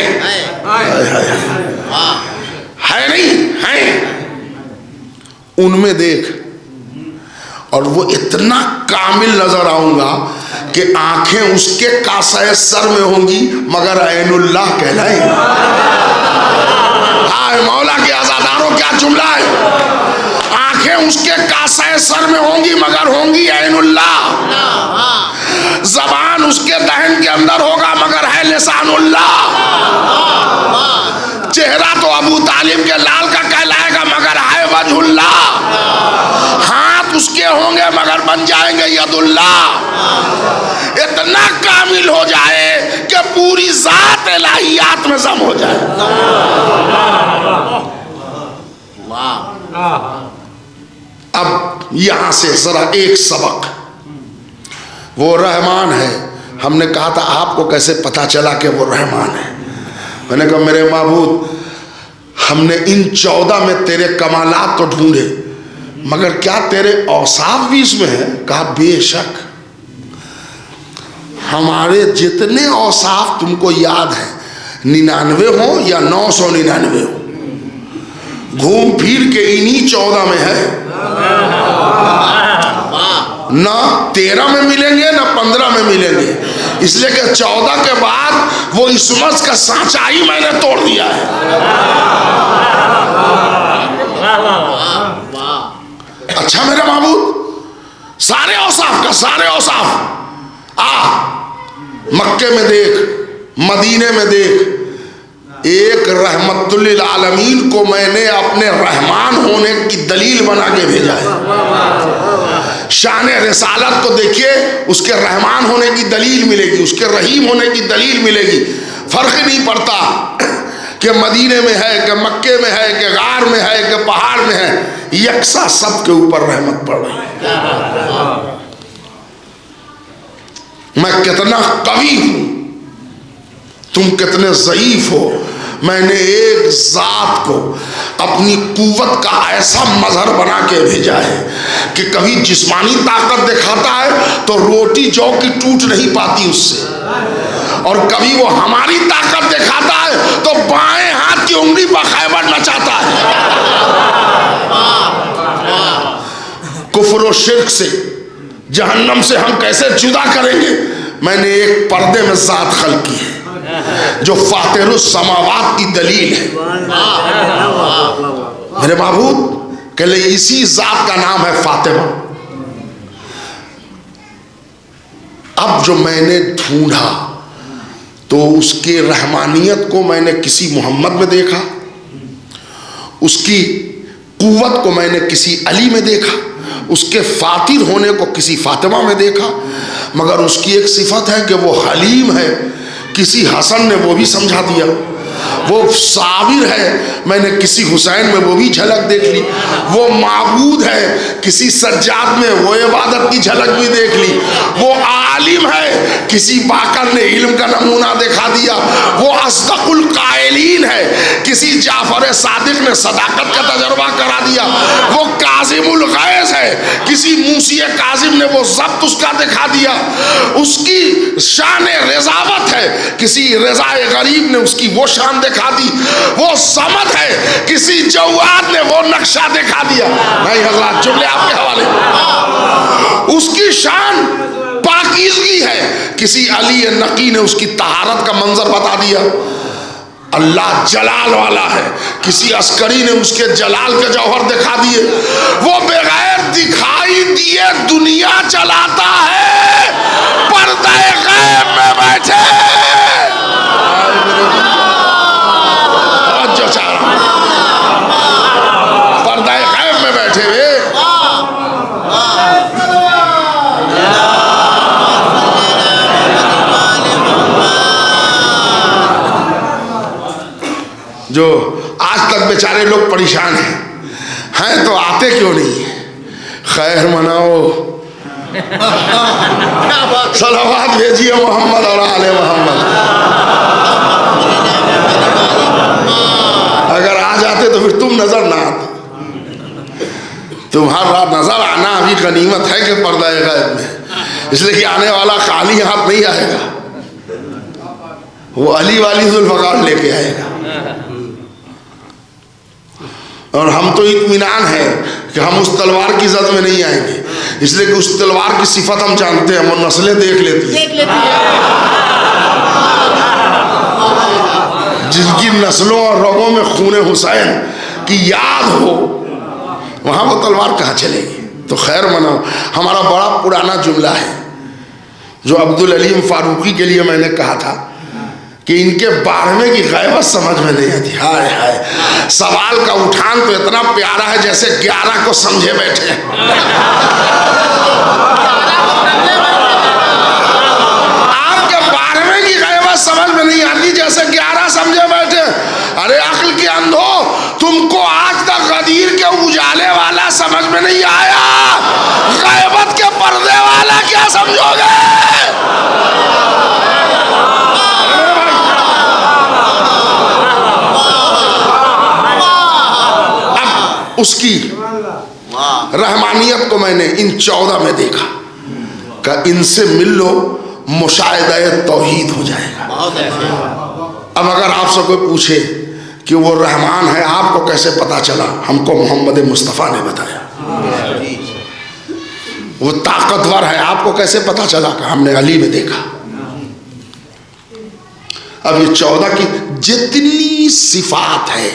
है नहीं है। उनमें देख, और वो इतना कामिल नजर आऊंगा कि आंखें उसके कासाए सर में होंगी मगर ऐनुल्लाह कहलाएंगी। हाय मौला के आजादारों, क्या जुमला है। आंखें उसके कासाए सर में होंगी मगर होंगी ऐनुल्लाह। जबान उसके दहन के अंदर होगा मगर है लिसानुल्लाह। चेहरा तो अबू तालिब के लाल का कहलाएगा मगर है वजहुल्लाह। हाथ उसके होंगे मगर बन जाएंगे यदुल्लाह। इतना कामिल हो जाए कि पूरी जात इलाहियात में जम हो जाए। अब यहां से जरा एक सबक, वो रहमान है। हमने कहा था आपको कैसे पता चला कि वो रहमान है? मैंने कहा मेरे महबूब, हमने इन 14 में तेरे कमालात तो ढूंढे, मगर क्या तेरे औसाफ भी इसमें है? कहा बेशक, हमारे जितने औसाफ तुमको याद हैं 99 हो या 999 हो, घूम फिर के इन्हीं 14 में है। ना 13 में मिलेंगे ना 15 में मिलेंगे, इसलिए कि 14 के बाद वो इसमत का सांचा ही मैंने तोड़ दिया है। अच्छा मेरे महबूब, सारे औसाफ का सारे औसाफ मक्के में देख, मदीने में देख, एक रहमतुल लिल आलमीन को मैंने अपने रहमान होने की दलील बना के भेजा है। शान रिसालत को देखिए, उसके रहमान होने की दलील मिलेगी, उसके रहीम होने की दलील मिलेगी। फर्क नहीं पड़ता कि मदीने में है, कि मक्के में है, कि गार में है, कि पहाड़ में है, यकसा सबके ऊपर रहमत पड़ रही है। मैं कितना कवि हूं, तुम कितने ज़ईफ हो। मैंने एक जात को अपनी कुव्वत का ऐसा मजहर बना के भेजा है कि कभी जिस्मानी ताकत दिखाता है तो रोटी जौ की टूट नहीं पाती उससे, और कभी वो हमारी ताकत दिखाता है तो बाएं हाथ की उंगली पर खैबर नचाता है। कुफ्र और शिर्क से, जहन्नम से हम कैसे जुदा करेंगे। मैंने एक पर्दे में जात खल्क की है जो फातिरुस समावात की दलील है। मेरे महबूब कहले इसी जात का नाम है फातिमा। अब जो मैंने ढूंढा तो उसके रहमानियत को मैंने किसी मोहम्मद में देखा, उसकी कुव्वत को मैंने किसी अली में देखा, उसके फातिर होने को किसी फातिमा में देखा। मगर उसकी एक सिफत है कि वो हलीम है, किसी हसन ने वो भी समझा दिया। वो साबिर है, मैंने किसी हुसैन में वो भी झलक देख ली। वो माबूद है, किसी सज्जाद में वो इबादत की झलक भी देख ली। वो आलिम है, किसी बाकर ने इल्म का नमूना दिखा दिया। वो अस्दकुल कायलीन है, किसी जाफर सादिक ने सदाकत का तजर्बा करा दिया। वो काजिमुल गैज़ है, किसी मूसी काजिम ने वो ज़ब्त उसका दिखा दिया। उसकी शान रिज़ावत है, किसी रिज़ाए गरीब ने उसकी वो शान दिखा दी। वो समद है, किसी जवाद ने वो नक्शा दिखा दिया। नहीं हज़रात, जुमले आपके हवाले। उसकी शान पाकीज़गी है, किसी अली नकी ने उसकी तहारत का मंजर बता दिया। अल्लाह जलाल वाला है, किसी अस्करी ने उसके जलाल के जौहर दिखा दिए। वो बगैर दिखाई दिए दुनिया चलाता है, पर्दे गैब में बैठे। पर्दे गैब में बैठे हुए जो आज तक बेचारे लोग परेशान हैं तो आते क्यों नहीं। खैर मनाओ, सलावत भेजिए मोहम्मद और आले मोहम्मद। अगर आ जाते तो फिर तुम नजर ना आते। तुम्हारा नजर आना अभी गनीमत है कि पर्दा गैब में, इसलिए कि आने वाला खाली हाथ नहीं आएगा, वो अली वाली जुल्फ़कार लेके आएगा। और हम तो इत्मीनान है कि हम उस तलवार की जद में नहीं आएंगे, इसलिए कि उस तलवार की सिफत हम जानते हैं, वो नस्लें देख लेती हैं। जिनकी नस्लों और रगों में खून हुसैन की याद हो, वहां वो तलवार कहाँ चलेगी। तो खैर मनाओ। हमारा बड़ा पुराना जुमला है जो अब्दुल अलीम फारूकी के लिए मैंने कहा था कि इनके 12वें की गैबत समझ में नहीं आती। हाय हाय, सवाल का उठान तो इतना प्यारा है जैसे 11 को समझे बैठे। आपके 12वें की गैबत समझ में नहीं आती जैसे 11 समझे बैठे। अरे अक्ल के अंधो, तुमको आज तक गदीर के उजाले वाला समझ में नहीं आया, गैबत के पर्दे वाला क्या समझोगे। उसकी रहमानियत को मैंने इन 14 में देखा कि इनसे मिल लो, मुशाहिदा तौहीद हो जाएगा। अब अगर आपसे कोई पूछे कि वो रहमान है, आपको कैसे पता चला, हमको मोहम्मद मुस्तफ़ा ने बताया। वो ताकतवर है, आपको कैसे पता चला, कि हमने अली में देखा। अब ये 14 की जितनी सिफात है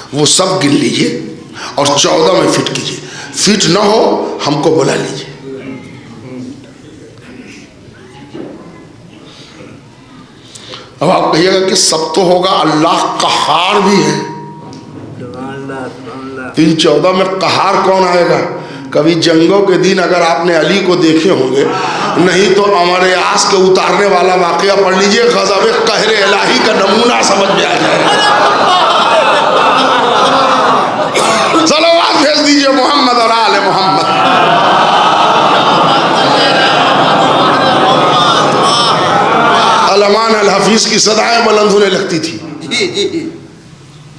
वो सब गिन लीजिए और 14 में फिट कीजिए। फिट ना हो हमको बुला लीजिए। अब आप कहिएगा कि सब तो होगा, अल्लाह कहार भी है। 3-14 में कहार कौन आएगा। कभी जंगों के दिन अगर आपने अली को देखे होंगे, नहीं तो अमर यास के उतारने वाला वाकया पढ़ लीजिए, गज़ब कहरे इलाही का नमूना समझ में आ जाएगा। सलावत भेज दीजिए मोहम्मद और आले मोहम्मद। अलमान अल हफीज की सदाएं बुलंद होने लगती थी।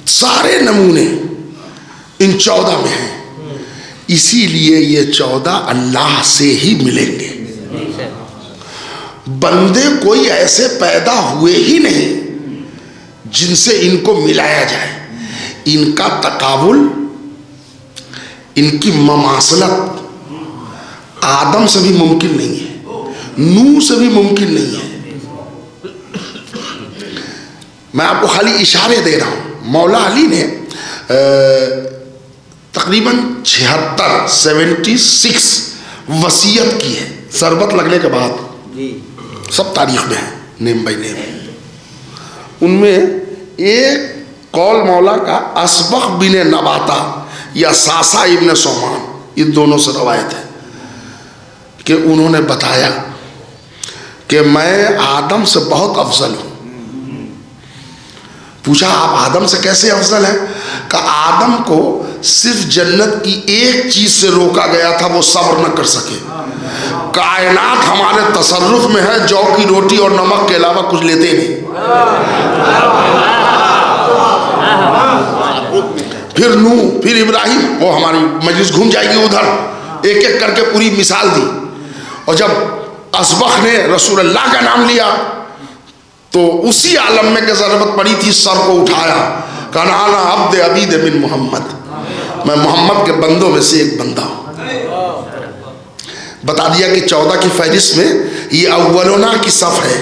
सारे नमूने इन 14 में हैं, इसीलिए ये 14 अल्लाह से ही मिलेंगे। बंदे कोई ऐसे पैदा हुए ही नहीं जिनसे इनको मिलाया जाए। इनका तकाबुल, इनकी ममासलत आदम से भी मुमकिन नहीं है, नूह से भी मुमकिन नहीं है। मैं आपको खाली इशारे दे रहा हूँ। मौला अली ने तकरीबन 76 वसीयत की है शरबत लगने के बाद, सब तारीख में है नेम बाई नेम। उनमें एक कौल मौला का असबक बिन नबाता या सासा इब्न सोमान, ये दोनों से रवायत है कि उन्होंने बताया कि मैं आदम से बहुत अफजल हूँ। पूछा आप आदम से कैसे अफजल हैं? कि आदम को सिर्फ जन्नत की एक चीज से रोका गया था, वो सब्र न कर सके। कायनात हमारे तसर्रुफ में है, जौ की रोटी और नमक के अलावा कुछ लेते नहीं। फिर नूह, फिर इब्राहिम, वो हमारी मजलिस घूम जाएगी उधर, एक एक करके पूरी मिसाल दी। और जब असबख ने रसूलुल्लाह का नाम लिया तो उसी आलम में के ज़रूरत पड़ी थी, सर को उठाया, कनाना अब्द अबीद बिन मोहम्मद, मैं मोहम्मद के बंदों में से एक बंदा हूँ। बता दिया कि 14 की फहरिस्त में ये अव्वलोना की सफ है।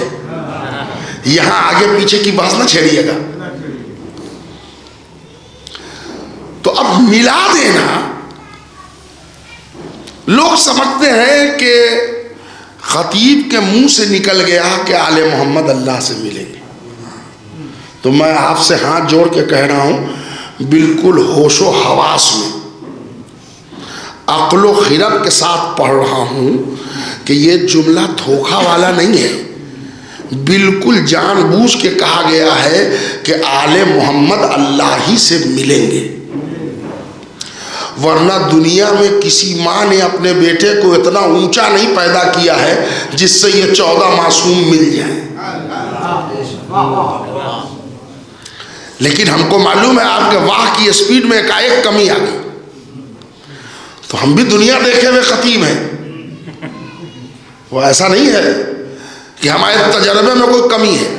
यहाँ आगे पीछे की बात ना छेड़िएगा। तो अब मिला देना, लोग समझते हैं कि खतीब के मुंह से निकल गया कि आले मोहम्मद अल्लाह से मिलेंगे। तो मैं आपसे हाथ जोड़ के कह रहा हूँ, बिल्कुल होशो हवास में, अक्लो खिरत के साथ पढ़ रहा हूँ कि ये जुमला धोखा वाला नहीं है। बिल्कुल जानबूझ के कहा गया है कि आले मोहम्मद अल्लाह ही से मिलेंगे। वरना दुनिया में किसी माँ ने अपने बेटे को इतना ऊंचा नहीं पैदा किया है जिससे ये 14 मासूम मिल जाए। लेकिन हमको मालूम है आपके वाह की स्पीड में एकाएक कमी आ गई। तो हम भी दुनिया देखे हुए खतीब हैं, वो ऐसा नहीं है कि हमारे तजर्बे में कोई कमी है।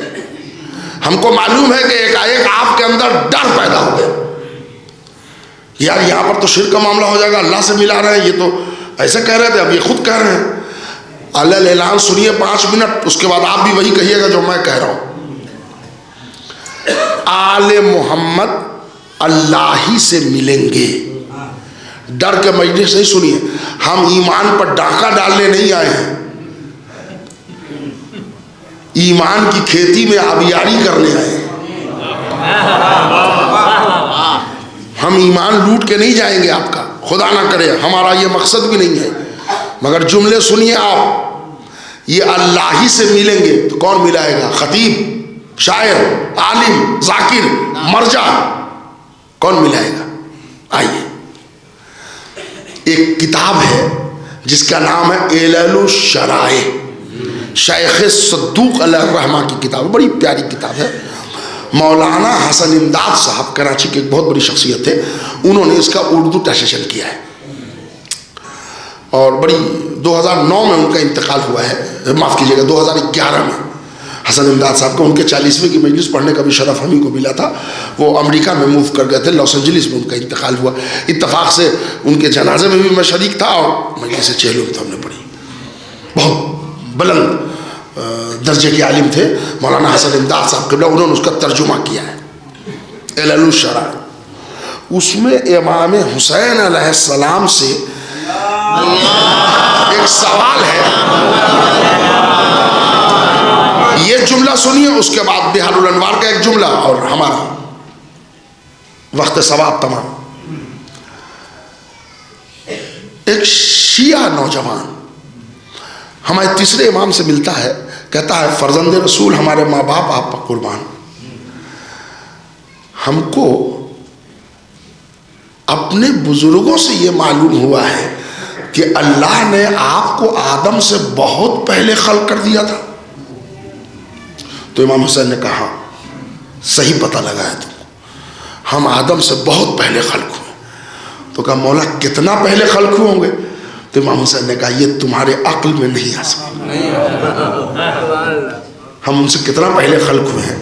हमको मालूम है कि एकाएक आपके अंदर डर पैदा हो गया, यार यहाँ पर तो शिर्क का मामला हो जाएगा, अल्लाह से मिला रहे हैं, ये तो ऐसे कह रहे थे, अब ये खुद कह रहे हैं। अल्लाह ऐलान सुनिए 5 मिनट, उसके बाद आप भी वही कहिएगा जो मैं कह रहा हूँ। आले मोहम्मद अल्लाह ही से मिलेंगे। डर के मजलिस नहीं सुनिए, हम ईमान पर डाका डालने नहीं आए हैं, ईमान की खेती में आबियारी करने आए हैं। हम ईमान लूट के नहीं जाएंगे आपका, खुदा ना करे, हमारा ये मकसद भी नहीं है। मगर जुमले सुनिए आप, ये अल्लाह ही से मिलेंगे। तो कौन मिलाएगा? खतीब, शायर, आलिम, जाकिर, मर्जा, कौन मिलाएगा? आइए, एक किताब है जिसका नाम है इललुश शराए, शेख सद्दूक अलैहिर्रहमा की किताब, बड़ी प्यारी किताब है। मौलाना हसन इमदाद साहब कराची के एक बहुत बड़ी शख्सियत थे, उन्होंने इसका उर्दू ट्रांसलेशन किया है। और बड़ी 2009 में उनका इंतकाल हुआ है, माफ़ कीजिएगा 2011 में हसन इमदाद साहब को उनके 40वें की मजलिस पढ़ने का भी शरफ हमी को मिला था। वो अमेरिका में मूव कर गए थे, लॉस एंजलिस में उनका इंतकाल हुआ। इत्तफाक से उनके जनाजे में भी मैं शरीक था और मजलिस चेहलू में तो हमने पढ़ी। बहुत बुलंद दर्जे के आलिम थे मौलाना हसन इमदाद साहब क़िबला, उन्होंने उसका तर्जुमा किया है इललुश शराए। उसमें इमाम हुसैन अलैहिस्सलाम से एक सवाल है, ये जुमला सुनिए, उसके बाद बिहारुल अनवार का एक जुमला और हमारा वक्त सवाब तमाम। एक शिया नौजवान हमारे तीसरे इमाम से मिलता है, कहता है फर्जंद रसूल हमारे माँ बाप आप पर कुर्बान, हमको अपने बुजुर्गों से ये मालूम हुआ है कि अल्लाह ने आपको आदम से बहुत पहले खल्क कर दिया था। तो इमाम हुसैन ने कहा सही पता लगा है तुमको, हम आदम से बहुत पहले खल्क हुए। तो कहा मौला कितना पहले खल्क हुए होंगे? तो इमाम हुसैन ने कहा ये तुम्हारे अक्ल में नहीं आ सकता, हम उनसे कितना पहले खल्क हुए हैं।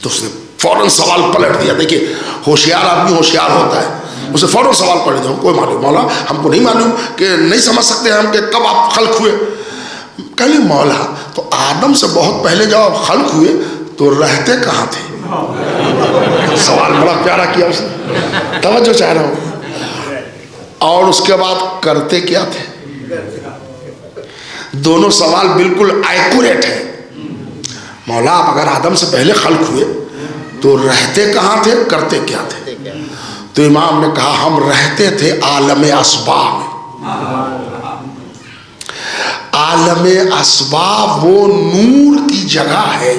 तो उसने फौरन सवाल पलट दिया। देखिए होशियार आदमी होशियार होता है, उसे फौरन सवाल पलट दिया, कोई मालूम मौला हमको नहीं मालूम कि नहीं समझ सकते हम कि कब आप खल्क हुए। कहले मौला तो आदम से बहुत पहले जब आप खल्क हुए तो रहते कहाँ थे? सवाल बड़ा प्यारा किया उसने, तवज्जो चाह रहा हूँ। और उसके बाद करते क्या थे? दोनों सवाल बिल्कुल एक्यूरेट है। मौला आप अगर आदम से पहले खल्क हुए तो रहते कहाँ थे, करते क्या थे? तो इमाम ने कहा हम रहते थे आलम असबा में। आलम असबा वो नूर की जगह है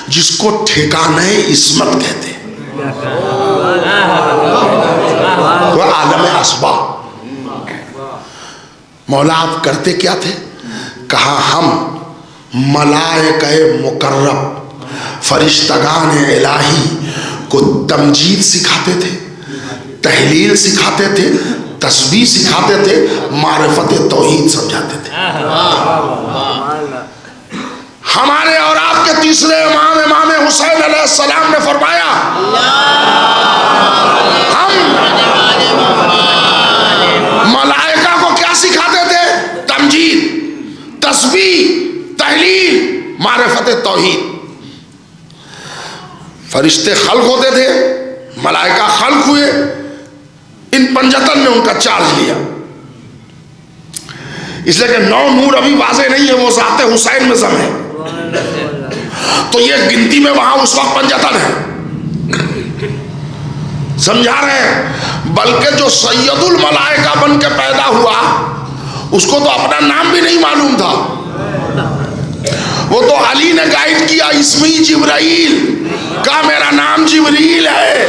जिसको ठिकाने इस्मत कहते हैं, वो आलम असबा। मौला आप करते क्या थे? कहा हम मलाइका मुकर्रब फरिश्तगान इलाही को तमजीद सिखाते थे, तहलील सिखाते थे, तस्बीह सिखाते थे, मारिफत तौहीद समझाते थे। हमारे और आपके तीसरे इमाम इमाम हुसैन अलैहिस्सलाम ने फरमाया हम मलाइका को क्या सिखाते थे? तमजीद, तस्बीह, तहलील, मारिफत तौहीद। फरिश्ते खल्क होते थे, मलाइका खल्क हुए, इन पंजतन ने उनका चार्ज लिया। इसलिए कि 9 नूर अभी वाज़े नहीं है, वो ज़ाते हुसैन में सम है, तो ये गिनती में वहां उस वक्त पंजतन है, समझा रहे हैं। बल्कि जो सैयदुल मलाइका बन के पैदा हुआ उसको तो अपना नाम भी नहीं मालूम था, वो तो अली ने गाइड किया, इस्मी जिब्राइल का मेरा नाम जिब्रील है।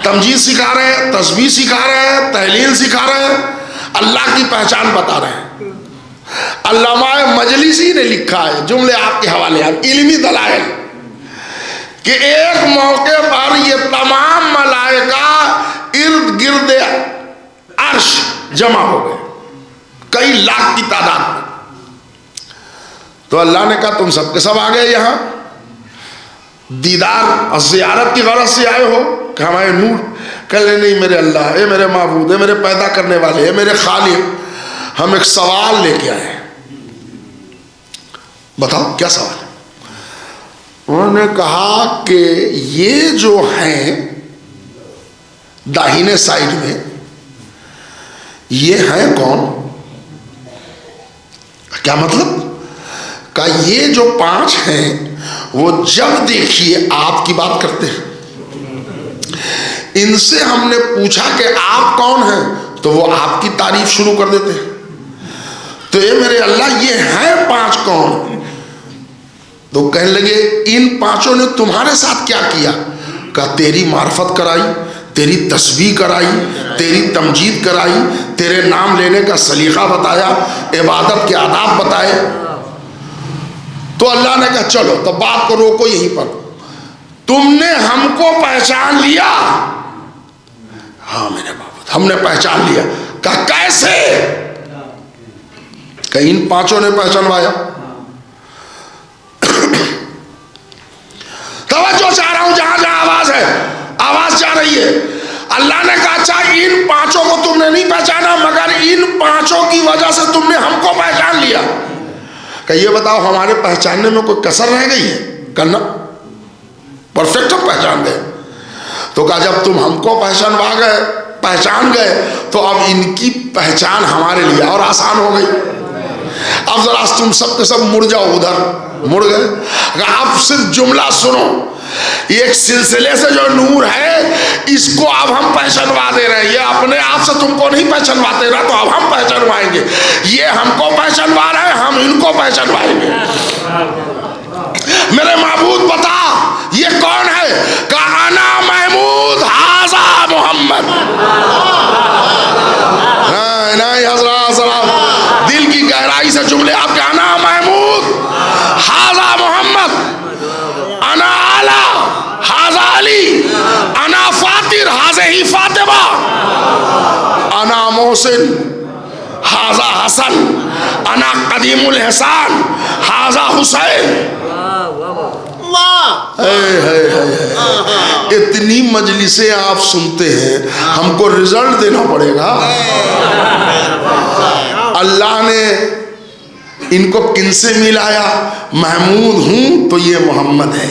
तमजीद सिखा रहे हैं, तस्बीह सिखा रहे हैं, तहलील सिखा रहे हैं, अल्लाह की पहचान बता रहे हैं। अल्लामा मजलिसी ने लिखा है, जुमले आपके हवाले हैं, इल्मी दलाइल, कि एक मौके पर ये तमाम मलाइका इर्द गिर्द अर्श जमा हो गए, कई लाख की तादाद में। तो अल्लाह ने कहा तुम सबके सब आ गए यहाँ दीदार और ज़ियारत की गरज से आए हो कि हमारे नूर? कह नहीं मेरे अल्लाह, ये मेरे माबूद, ये मेरे पैदा करने वाले, ये मेरे खालिक, हम एक सवाल लेके आए। बताओ क्या सवाल है? उन्होंने कहा कि ये जो हैं दाहिने साइड में, ये हैं कौन? क्या मतलब? का ये जो 5 हैं वो जब देखिए आपकी बात करते हैं। इनसे हमने पूछा कि आप कौन हैं, तो वो आपकी तारीफ शुरू कर देते हैं। तो ये मेरे अल्लाह ये हैं 5 कौन? तो कहने लगे इन 5 ने तुम्हारे साथ क्या किया? कहा तेरी मार्फत कराई, तेरी तस्बीह कराई, तेरी तमजीद कराई, तेरे नाम लेने का सलीका बताया, इबादत के आदाब बताए। तो अल्लाह ने कहा चलो तो बात को रोको यहीं पर, तुमने हमको पहचान लिया? हाँ मेरे बाबा हमने पहचान लिया। कहा कैसे? कहीं इन 5 ने पहचानवाया। तवज्जो चाह रहा हूं, जहां जहां आवाज है, आवाज जा रही है। अल्लाह ने कहा अच्छा इन 5 को तुमने नहीं पहचाना, मगर इन 5 की वजह से तुमने हमको पहचान लिया। कि ये बताओ हमारे पहचानने में कोई कसर रह गई है? करना परफेक्ट हम पहचान गए। तो कहा जब तुम हमको पहचान गए तो अब इनकी पहचान हमारे लिए और आसान हो गई। अब जरा तुम सब के सब मुड़ जाओ, उधर मुड़ गए। अब सिर्फ जुमला सुनो, एक सिलसिले से जो नूर है इसको अब हम पहचानवा दे रहे हैं। ये अपने आप से तुमको नहीं पहचानवाते ना, तो अब हम पहचानवाएंगे। ये हमको पहचानवा रहे हैं, हम इनको पहचानवाएंगे। मेरे माबूद बता ये कौन है? का अना महमूद हाजा मोहम्मद। नहीं हजरत, दिल की गहराई से जुमले आपके। अना महमूद हाजा मोहम्मद, अना आला हाजा अली, अना फातिर हाजे ही फातिमा, अना मोहसिन हाजा हसन, अना कदीमुल हसान हाजा हुसैन। इतनी मजलिसें आप सुनते हैं, हमको रिजल्ट देना पड़ेगा। अल्लाह ने इनको किनसे मिलाया? महमूद हूं तो ये मोहम्मद है,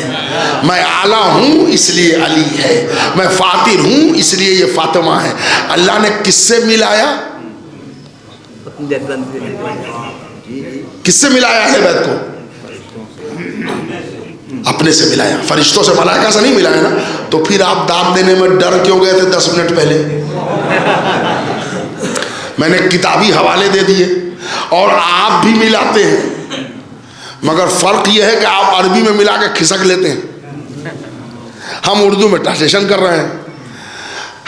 मैं आला हूं इसलिए अली है, मैं फातिर हूं इसलिए ये फातिमा है। अल्लाह ने किससे मिलाया? किससे मिलाया है बैत को? अपने से मिलाया। फरिश्तों से मलाइका से नहीं मिलाया ना। तो फिर आप दाद देने में डर क्यों गए थे 10 मिनट पहले? मैंने किताबी हवाले दे दिए और आप भी मिलाते हैं, मगर फर्क यह है कि आप अरबी में मिला के खिसक लेते हैं, हम उर्दू में ट्रांसलेशन कर रहे हैं।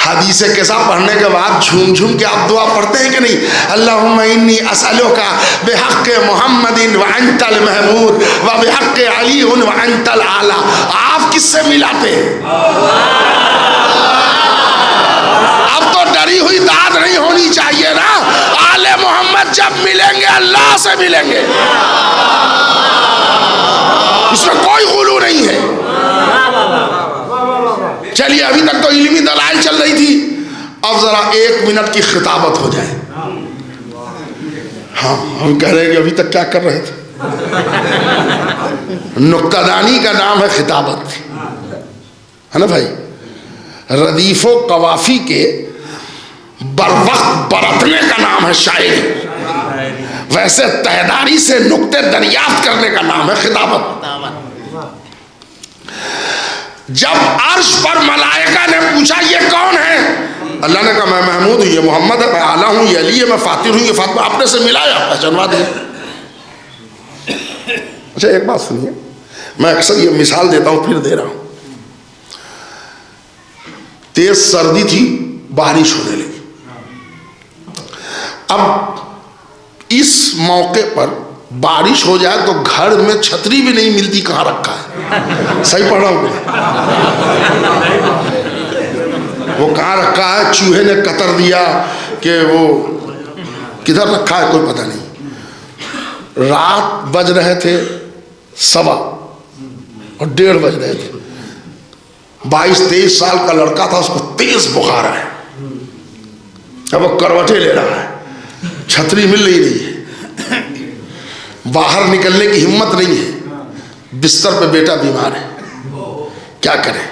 हदीस कैसा पढ़ने के बाद झूम झूम के आप दुआ पढ़ते हैं कि नहीं? अल्लाहुम्मा इन्नी असअलुका बिहक़्क़ि मुहम्मदिन व अंतल महमूद व बिहक़्क़ि अली व अंतल आला। आप किससे मिलाते हैं? अब तो डरी हुई दाद नहीं होनी चाहिए ना। आले मोहम्मद जब मिलेंगे अल्लाह से मिलेंगे, इसमें कोई गुलू नहीं है। चलिए, अभी तक तो इल्मी दलाइल चल रही थी, अब जरा 1 मिनट की खिताबत हो जाए। हाँ, हम कह रहे हैं कि अभी तक क्या कर रहे थे? नुक्तादानी का नाम है खिताबत, है ना भाई? रदीफो कवाफी के बरवक्त बरतने का नाम है शायरी। वैसे तहदारी से नुक्ते दरियाफ्त करने का नाम है खिताबत। जब अर्श पर मलाइका ने पूछा ये कौन है? अल्लाह ने कहा मैं महमूद हूँ, ये मोहम्मद है, मैं आला हूँ, ये अली है, मैं फातिर हूँ, ये फातिमा। आपने से मिलाया, पहचानवा दिया। अच्छा, एक बात सुनिए, मैं अक्सर ये मिसाल देता हूँ, फिर दे रहा हूँ। तेज सर्दी थी, बारिश होने लगी। अब इस मौके पर बारिश हो जाए तो घर में छतरी भी नहीं मिलती, कहाँ रखा है? सही पढ़ रहा हूँ? वो कहाँ रखा है? चूहे ने कतर दिया कि वो किधर रखा है, कोई पता नहीं। रात बज रहे थे 1:15 और 1:30 बज रहे थे। 22-23 साल का लड़का था, उसको तेज बुखार है। अब वो करवटें ले रहा है, छतरी मिल नहीं रही है, बाहर निकलने की हिम्मत नहीं है। बिस्तर पे बेटा बीमार है, क्या करें?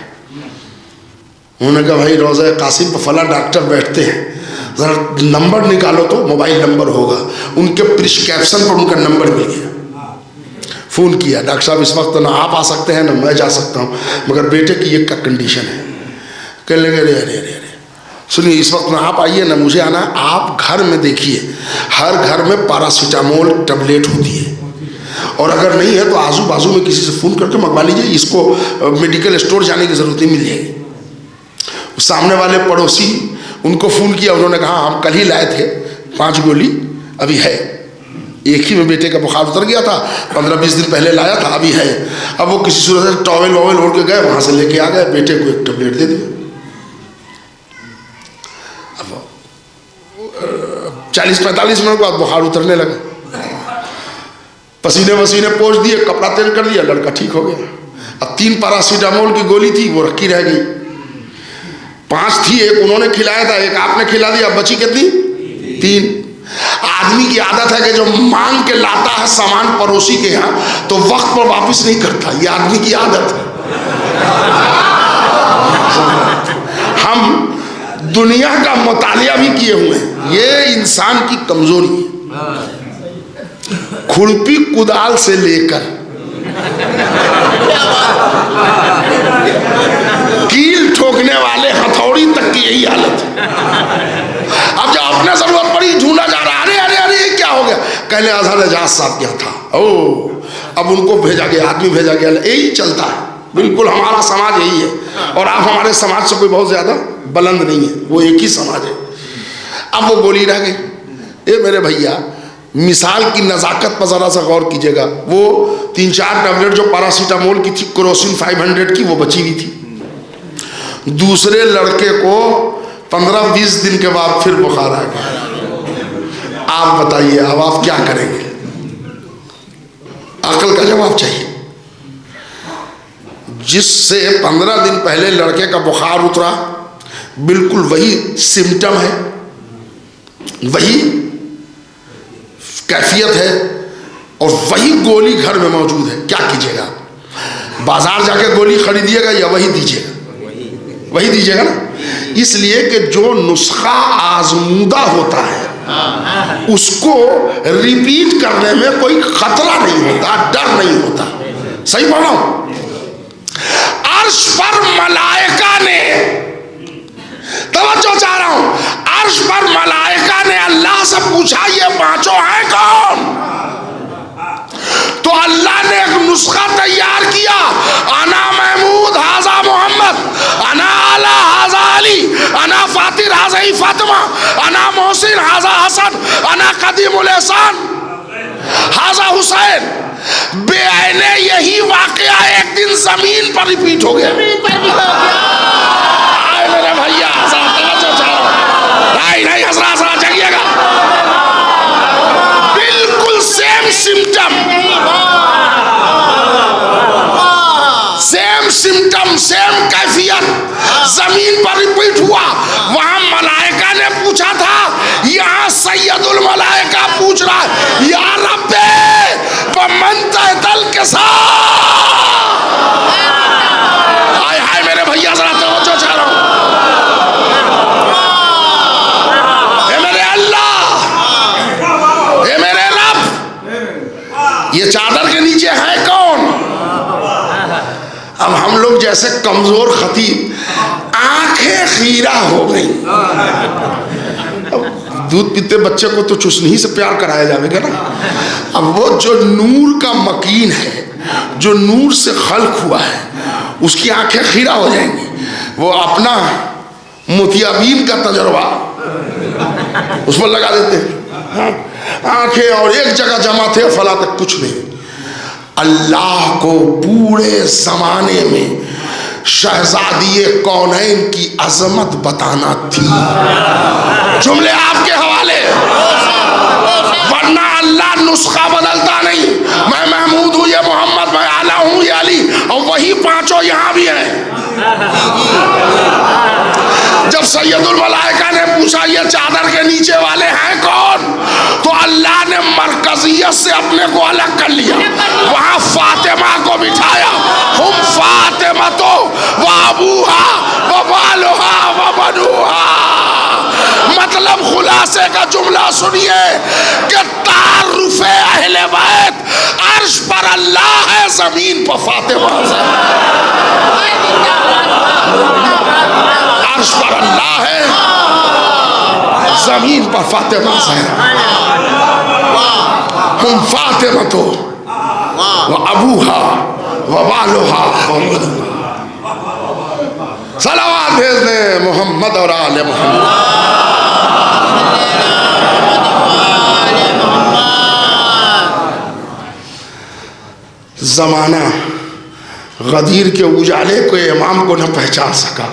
उन्होंने कहा भाई रोज़ा कासिम पर फला डॉक्टर बैठते हैं, ज़रा नंबर निकालो तो मोबाइल नंबर होगा। उनके प्रिस्क्रिप्शन पर उनका नंबर मिल गया। फ़ोन किया, डॉक्टर साहब इस वक्त ना आप आ सकते हैं ना मैं जा सकता हूँ, मगर बेटे की एक का कंडीशन है। कहने लगे अरे अरे अरे सुनिए, इस वक्त ना आप आइए ना मुझे आना है, आप घर में देखिए, हर घर में पैरासीटामोल टैबलेट होती है, और अगर नहीं है तो आजू बाजू में किसी से फ़ोन करके मंगवा लीजिए, इसको मेडिकल स्टोर जाने की ज़रूरत नहीं, मिल जाएगी। सामने वाले पड़ोसी उनको फ़ोन किया, उन्होंने कहा हम कल ही लाए थे 5 गोली, अभी है। एक ही में बेटे का बुखार उतर गया था, 15-20 दिन पहले लाया था, अभी है। अब वो किसी सूरत से टॉवेल वॉवेल ओढ़ के गए, वहाँ से लेके आ गए, बेटे को एक टैबलेट दे दिया। 40-45 मिनट बाद बुखार उतरने लगा, पसीने वसीने पोंछ दिए, कपड़ा चेंज कर दिया, लड़का ठीक हो गया। अब 3 पैरासीटामोल की गोली थी, वो रखी रह गई। 5 थी, एक उन्होंने खिलाया था, एक आपने खिला दिया, बची कितनी? 3। आदमी की आदत है कि जो मांग के लाता है सामान पड़ोसी के यहाँ तो वक्त पर वापस नहीं करता, ये आदमी की आदत है। हम दुनिया का मुतालिया भी किए हुए हैं, ये इंसान की कमजोरी है। खुरपी कुदाल से लेकर कील ठोकने वाले हथौड़ी तक की यही हालत है। अब जब अपने जरूरत पड़ी ढूंढा जा रहा, अरे अरे अरे ये क्या हो गया, कहने अजहर एजाज साहब क्या था। ओ अब उनको भेजा गया, आदमी भेजा गया, यही चलता है। बिल्कुल हमारा समाज यही है, और आप हमारे समाज से कोई बहुत ज्यादा बुलंद नहीं है, वो एक ही समाज है। अब वो गोली रह गई। ये मेरे भैया मिसाल की नज़ाकत पर ज़रा सा गौर कीजिएगा। वो 3-4 टैबलेट जो पैरासीटामोल की थी, क्रोसिन 500 की, वो बची हुई थी। दूसरे लड़के को 15-20 दिन के बाद फिर बुखार आ गया। आप बताइए अब आप क्या करेंगे? अकल का जवाब चाहिए। जिससे 15 दिन पहले लड़के का बुखार उतरा, बिल्कुल वही सिम्टम है, वही कैफियत है, और वही गोली घर में मौजूद है। क्या कीजिएगा? बाजार जाके गोली खरीदिएगा या वही दीजिएगा? वही दीजिएगा ना। इसलिए कि जो नुस्खा आजमूदा होता है उसको रिपीट करने में कोई खतरा नहीं होता, डर नहीं होता। सही बोल रहा हूं? अर्श पर मलाइका ने, तवज्जो चाह रहा हूं, अर्श पर मलाइका ने अल्लाह से पूछा ये पांचों हैं कौन? तो अल्लाह ने एक नुस्खा तैयार किया, अना महमूद हाजा मोहम्मद, अना आला हाजा अली, अना फातिर हाजा फातिमा, अना मोहसिन हाजा हसन, अना कदीमुल एहसान हाजा हुसैन। बेआईने यही वाकया एक दिन जमीन पर रिपीट हो गया। आए मेरे भैया नहीं हजरा जगिएगा। बिल्कुल सेम सिम्टम, सेम कैफियत जमीन पर रिपीट हुआ। वहां मलाइका ने पूछा था, यहाँ सैयदुल मलाइका पूछ रहा है, या रब्बे बमन तहतल के साथ। हाय हाय मेरे भैया जरा तवज्जो चाह रहा हूं। हे मेरे अल्लाह, हे मेरे रब, ये चादर के नीचे है कौन? अब हम लोग जैसे कमजोर खतीब आंखें खीरा हो गई। अब दूध पीते बच्चे को तो चुस्नी से प्यार कराया जाएगा ना। अब वो जो नूर का मकीन है, जो नूर से खल्क हुआ है, उसकी आंखें खीरा हो जाएंगी। वो अपना मोतियाबीन का तजर्बा उस पर लगा देते हैं, आंखें और एक जगह जमा थे, फला तक कुछ नहीं। अल्लाह को पूरे जमाने में शहजादी कौनैन की अजमत बताना थी। जुमले आपके हवाले, वरना अल्लाह नुस्खा बदलता नहीं। मैं महमूद हूँ, ये मोहम्मद, मैं आला हूँ, ये अली, और वही पांचों यहाँ भी हैं। जब सैयदुल मलाइका ने पूछा ये चादर के नीचे वाले हैं कौन, तो अल्लाह ने मरकजियत से अपने को अलग कर लिया। वहां फातिमा को बिठाया, हम फातिमा तो व अबूहा व बालुहा व बनुहा। मतलब खुलासे का जुमला सुनिए कि तारुफ़े अहले बैत, अर्श पर अल्लाह है, जमीन पर फातिमा है। अर्श पर अल्लाह है, जमीन पर फातिमा है। हम फातिमा तो व अबूहा व बालुहा व बनुहा। सलावत भेज दे मोहम्मद और आले मोहम्मद। जमाना गदीर के उजाले को इमाम को न पहचान सका,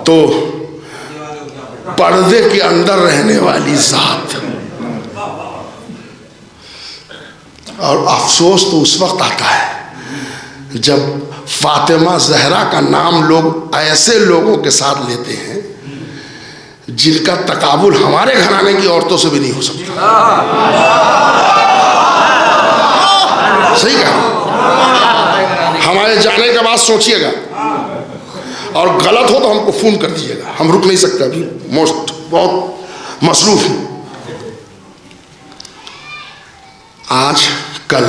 तो पर्दे के अंदर रहने वाली जात। और अफसोस तो उस वक्त आता है जब फातिमा जहरा का नाम लोग ऐसे लोगों के साथ लेते हैं जिनका तकाबुल हमारे घराने की औरतों से भी नहीं हो सकता। सही कहा। हमारे जाने के बाद सोचिएगा, और गलत हो तो हमको फोन कर दीजिएगा, हम रुक नहीं सकते, अभी बहुत मसरूफ हूं। आज कल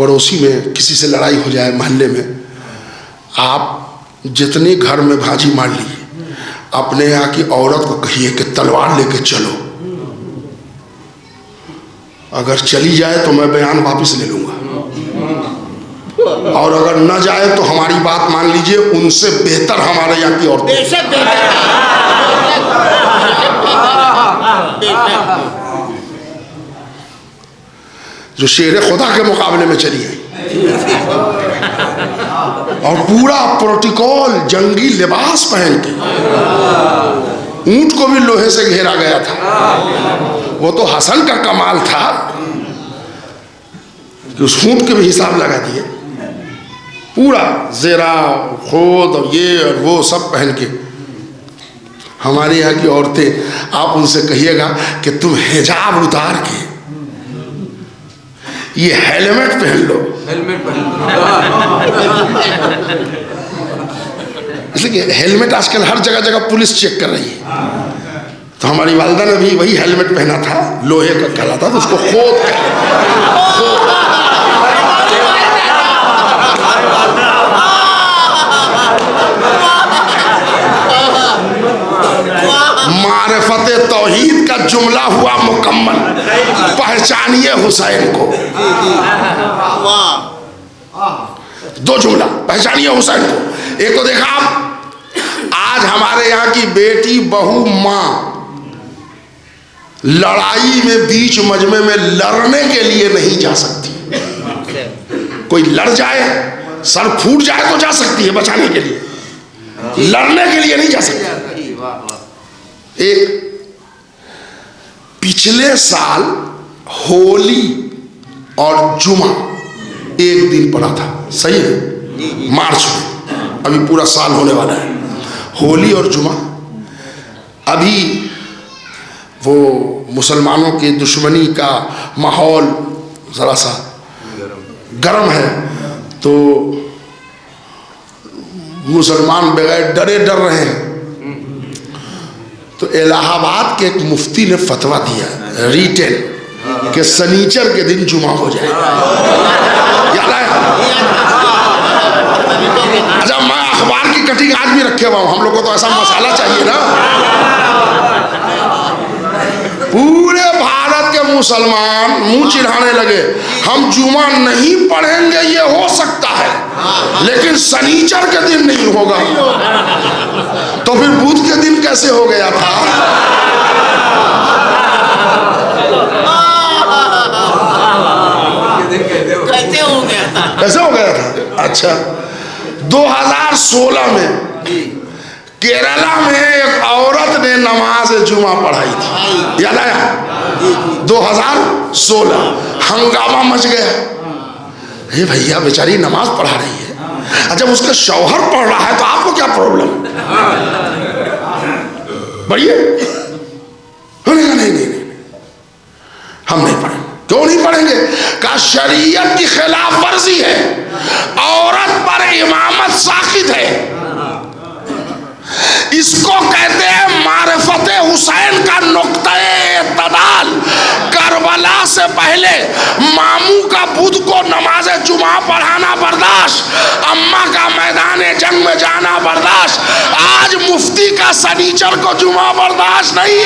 पड़ोसी में किसी से लड़ाई हो जाए मोहल्ले में, आप जितने घर में भाजी मार लीजिए, अपने यहाँ की औरत को कहिए कि तलवार लेके चलो, अगर चली जाए तो मैं बयान वापस ले लूँगा, और अगर न जाए तो हमारी बात मान लीजिए, उनसे बेहतर हमारे यहाँ की औरतें, जो शेर खुदा के मुकाबले में चली है, और पूरा प्रोटोकॉल जंगी लिबास पहन के, ऊंट को भी लोहे से घेरा गया था। वो तो हसन का कमाल था कि उस ऊंट के भी हिसाब लगा दिए, पूरा जेरा खोद और ये और वो सब पहन के। हमारे यहाँ की औरतें, आप उनसे कहिएगा कि तुम हिजाब उतार के ये हेलमेट पहन लो, इसलिए हेलमेट आजकल हर जगह जगह पुलिस चेक कर रही है। तो हमारी वालिदा ने भी वही हेलमेट पहना था, लोहे का गला था, तो उसको खोद मारिफते तौहीद का जुमला हुआ मुकम्मल, पहचानिए हुसैन को। दो जुमला, पहचानिए हुसैन को। एक तो देखा आप, आज हमारे यहाँ की बेटी, बहू, माँ लड़ाई में बीच मजमे में लड़ने के लिए नहीं जा सकती। कोई लड़ जाए, सर फूट जाए तो जा सकती है बचाने के लिए, लड़ने के लिए नहीं जा सकती। एक पिछले साल होली और जुमा एक दिन पड़ा था, सही है, मार्च में, अभी पूरा साल होने वाला है। होली और जुमा, अभी वो मुसलमानों की दुश्मनी का माहौल ज़रा सा गर्म है, तो मुसलमान बगैर डरे डर रहे हैं। तो इलाहाबाद के एक मुफ्ती ने फतवा दिया रिटेन कि शनिचर के दिन जुमा हो जाए। याद आया? अच्छा, मैं अखबार की कटिंग आज भी रखे हुआ हूं, हम लोग को तो ऐसा मसाला चाहिए ना। पूरे भारत के मुसलमान मुंह चिढ़ाने लगे, हम जुमा नहीं पढ़ेंगे, ये हो सकता है, लेकिन शनिचर के दिन नहीं होगा। तो फिर बुध के दिन कैसे हो गया था? कैसे हो गया था? अच्छा, 2016 में केरला में एक औरत ने नमाज जुमा पढ़ाई थी, याद आया? 2016 हंगामा मच गया। हे भैया, बेचारी नमाज पढ़ा रही है, जब उसका शौहर पढ़ रहा है तो आपको क्या प्रॉब्लम? बढ़िए, नहीं नहीं नहीं, हम नहीं पढ़ेंगे। क्यों नहीं पढ़ेंगे? का शरीयत की खिलाफ वर्जी है, औरत पर इमामत साकित है। इसको कहते हैं मारिफते हुसैन का नुक्ता-ए इत्तदाल। करबला से पहले मामू का बुध को नमाज जुमा पढ़ाना बर्दाश्त, अम्मा का मैदान जंग में जाना बर्दाश्त, आज मुफ्ती का शनीचर को जुमा बर्दाश्त नहीं,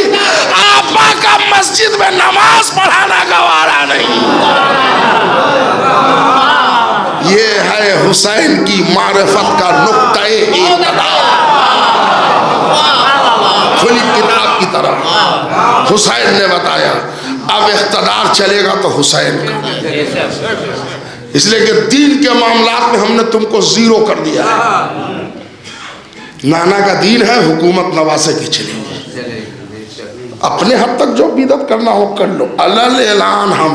आपा का मस्जिद में नमाज पढ़ाना गवारा नहीं। ये है हुसैन की मारिफत का नुक्ता-ए इत्तदाल, खुली किताब की तरह हुसैन ने बताया। अब इख्तदार चलेगा तो हुसैन का, इसलिए कि दीन के मामलात में हमने तुमको जीरो कर दिया। नाना का दीन है, हुकूमत नवासे की चलेगी, अपने हद तक जो बिदत करना हो कर लो। अलल ऐलान हम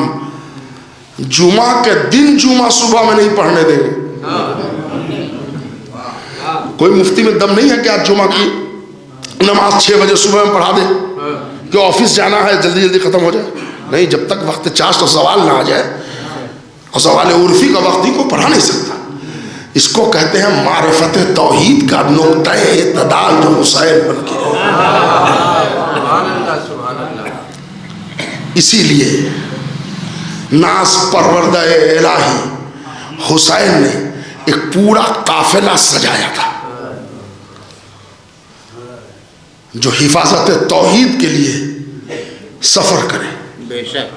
जुमा के दिन जुमा सुबह में नहीं पढ़ने देंगे। कोई मुफ्ती में दम नहीं है कि आज जुमा की नमाज 6 बजे सुबह में पढ़ा दे कि ऑफिस जाना है, जल्दी जल्दी खत्म हो जाए। नहीं, जब तक वक्त चाश तो सवाल ना आ जाए, और सवाल उर्फी का वक्त ही को पढ़ा नहीं सकता। इसको कहते हैं मारिफत तौहीद का नुक्ता-ए इत्तदाल, जो हुसैन बन के। इसीलिए नास परवरदा इलाही हुसैन ने एक पूरा काफिला सजाया था जो हिफाजत तौहीद के लिए सफर करे। बेशक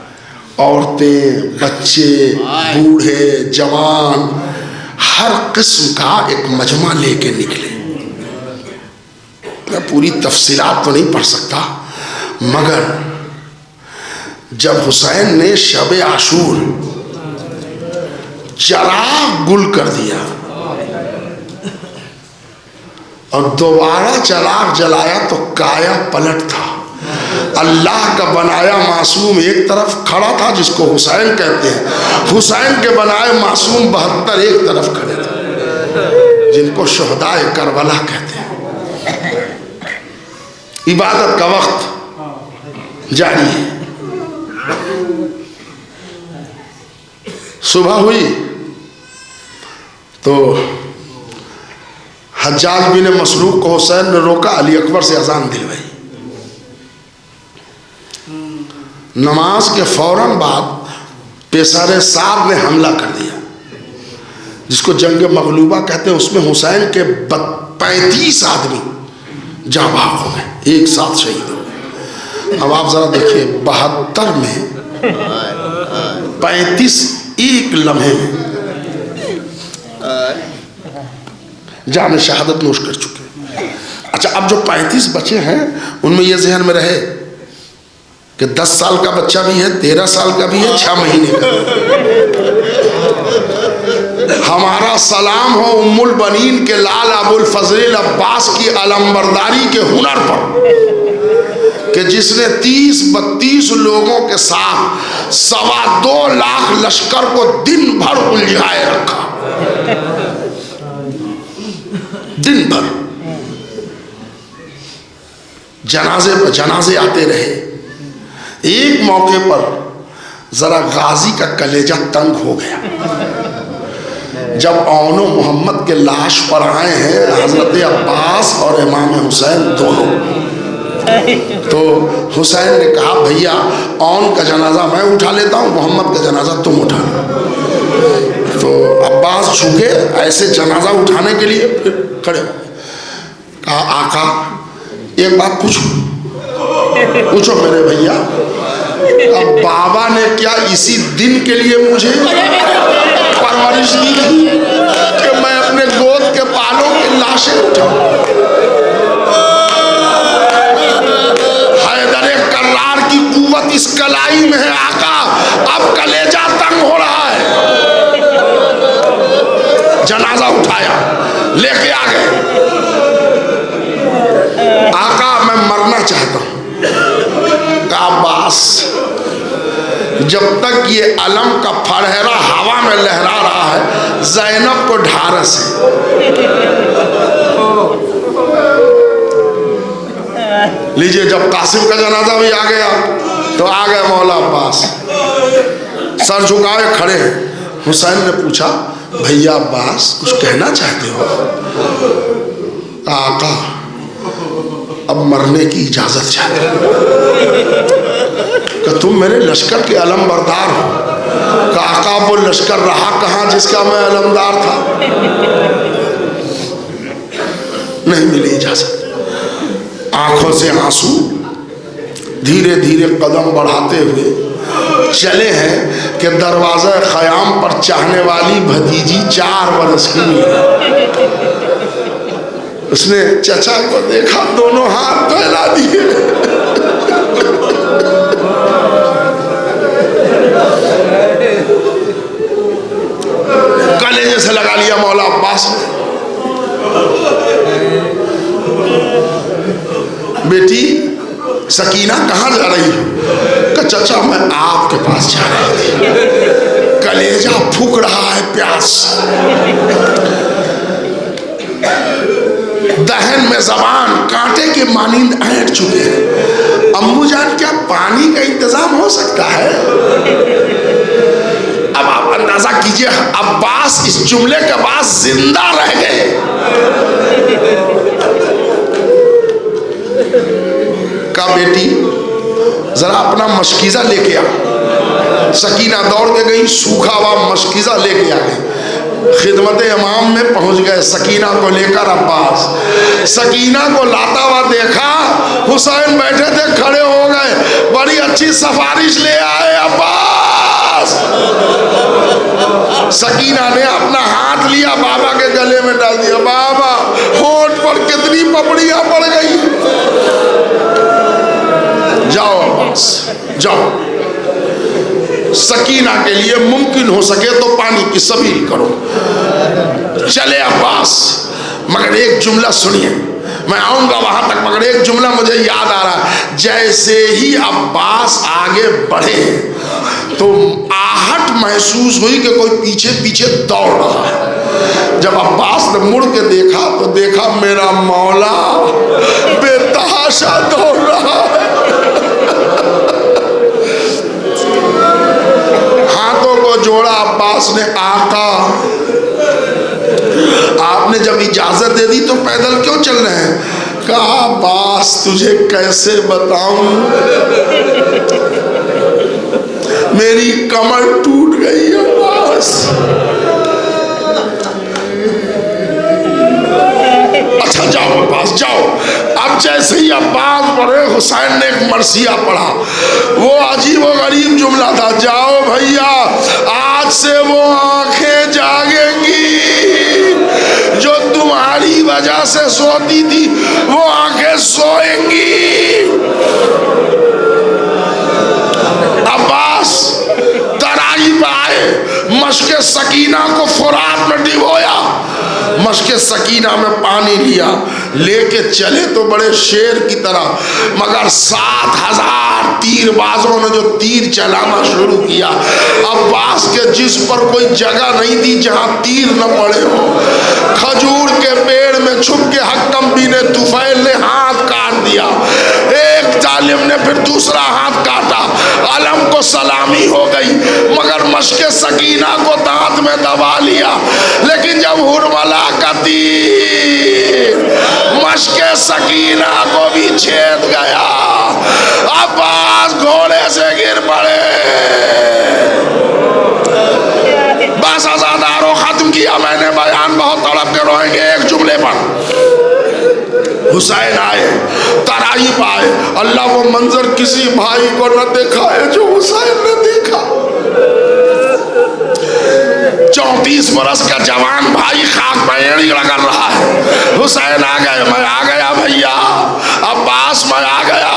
औरतें, बच्चे, बूढ़े, जवान, हर किस्म का एक मजमा लेके निकले। मैं पूरी तफसीलात तो नहीं पढ़ सकता, मगर जब हुसैन ने शब आशूर चिराग गुल कर दिया और दोबारा चिराग जलाया तो काया पलट था। अल्लाह का बनाया मासूम एक तरफ खड़ा था जिसको हुसैन कहते हैं, हुसैन के बनाए मासूम 72 एक तरफ खड़े थे जिनको शुहदाए करबला कहते हैं। इबादत का वक्त जारी है। सुबह हुई तो हज्जाज बिन मसरूक को हुसैन ने रोका, अली अकबर से अजान दिलवाई। नमाज के फौरन बाद पेशारे साद ने हमला कर दिया जिसको जंग मगलूबा कहते हैं। उसमें हुसैन के 35 आदमी जाँ भाग हो गए, एक साथ शहीद हो गए। अब आप जरा देखिए 72 में 35 एक लम्हे में जान शहादत नोश कर चुके। अच्छा, अब जो 35 बचे हैं उनमें यह जहन में रहे कि 10 साल का बच्चा भी है, 13 साल का भी है, 6 महीने का। हमारा सलाम हो उम्मुल बनीन के लाल अबुल फजल अब्बास की अलमबरदारी के हुनर पर कि जिसने 30-32 लोगों के साथ 2.25 लाख लश्कर को दिन भर उलझाए रखा। दिन भर जनाजे पर जनाजे आते रहे। एक मौके पर जरा गाजी का कलेजा तंग हो गया जब औनो मोहम्मद के लाश पर आए हैं हजरत अब्बास और इमाम हुसैन दोनों। तो हुसैन ने कहा, भैया औन का जनाजा मैं उठा लेता हूँ, मोहम्मद का जनाजा तुम उठा लो। तो अब्बास झुके ऐसे जनाजा उठाने के लिए, फिर खड़े हो कहा, आका एक बात पूछो मेरे भैया, अब बाबा ने क्या इसी दिन के लिए मुझे परवरिश दी थी कि मैं अपने गोद के बालों की लाशें उठाऊं? हैदर कर्रार की कुव्वत इस कलाई में है आका, अब कलेजा तंग हो रहा है। जनाजा उठाया, लेके आ गए। आका मैं मरना चाहता हूं। अब्बास, जब तक ये अलम का फरहरा हवा में लहरा रहा है, ज़ैनब को ढारस है। लीजिए, जब कासिम का जनाजा भी आ गया तो आ गए मौला अब्बास, सर झुकाए खड़े हैं। हुसैन ने पूछा, भैया अब्बास कुछ कहना चाहते हो? आका अब मरने की इजाजत चाहते कि तुम मेरे लश्कर के अलमबरदार हो। काका वो लश्कर रहा कहाँ जिसका मैं अलमदार था? नहीं मिली इजाजत। आंखों से आंसू धीरे धीरे कदम बढ़ाते हुए चले हैं कि दरवाजा ख़याम पर चाहने वाली भतीजी 4 बरस की मिली। उसने चचा को देखा, दोनों हाथ फैला दिए। कलेजे से लगा लिया मौला अब्बास ने। बेटी सकीना कहाँ जा रही हो? कि चचा मैं आपके पास जा रही थी। कलेजा फूक रहा है प्यास, दहन में जबान कांटे के मानिंद ऐंठ चुके हैं। अम्मू जान, क्या पानी का इंतजाम हो सकता है? अब आप अंदाजा कीजिए, अब्बास इस जुमले के बाद जिंदा रह गए। का बेटी जरा अपना मशकीज़ा लेके आ। सकीना दौड़ के गई, सूखा हुआ मशकीज़ा लेके आ गई। खिदमत इमाम में पहुंच गए सकीना को लेकर अब्बास। सकीना को लाता हुआ देखा, हुसैन बैठे थे, खड़े हो गए, बड़ी अच्छी सिफारिश ले आए अब्बास। सकीना ने अपना हाथ लिया, बाबा के गले में डाल दिया। बाबा होठ पर कितनी पपड़ियां पड़ गई। जाओ अब्बास जाओ, सकीना के लिए मुमकिन हो सके तो पानी की सबील करो। चले अब्बास, मगर एक जुमला सुनिए, मैं आऊंगा वहां तक, मगर एक जुमला मुझे याद आ रहा है। जैसे ही अब्बास आगे बढ़े तो आहट महसूस हुई कि कोई पीछे पीछे दौड़ रहा है। जब अब्बास ने मुड़ के देखा तो देखा मेरा मौला बेतहाशा दौड़ रहा है। हाथों को जोड़ा अब्बास ने, आका आपने जब इजाजत दे दी तो पैदल क्यों चल रहे हैं? कहा अब्बास तुझे कैसे बताऊं, मेरी कमर टूट गई अब्बास। अच्छा जाओ अब्बास जाओ। अब जैसे ही अब्बास बढ़े, हुसैन ने एक मरसिया पढ़ा। वो अजीब व गरीब जुमला था, जाओ भैया आज से वो आंखें जागेंगी जो तुम्हारी वजह से सोती थी, वो आंखें सोएंगी। अब्बास तराई पे आए, मशके सकीना को फुरात में डिबोया, मशके सकीना में पानी लिया, लेके चले तो बड़े शेर की तरह, मगर 7000 तीरबाजों ने जो तीर चलाना शुरू किया, अब्बास के जिस पर कोई जगह नहीं थी जहां तीर न पड़े हो। खजूर के पेड़ में छुप के हक्कम बिन तुफैल ने हाथ काट दिया, एक जालिम ने फिर दूसरा हाथ काटा, अलम को सलामी हो गई, मगर मशके सकीना को दांत में दबा लिया। लेकिन जब हुरमला का तीर मशके सकीना को भी छेद गया, अब्बास घोड़े से गिर पड़े। बस आजादारों खत्म किया मैंने बयान, बहुत तड़प के रोएंगे एक जुमले पर। हुसैन आए, तराई पाए, अल्लाह वो मंजर किसी भाई को न दिखाए जो हुसैन ने देखा। 34 बरस का जवान भाई खाक में एड़ी रगड़ रहा है। हुसैन आ गए, मैं आ गया भैया, अब्बास मैं आ गया,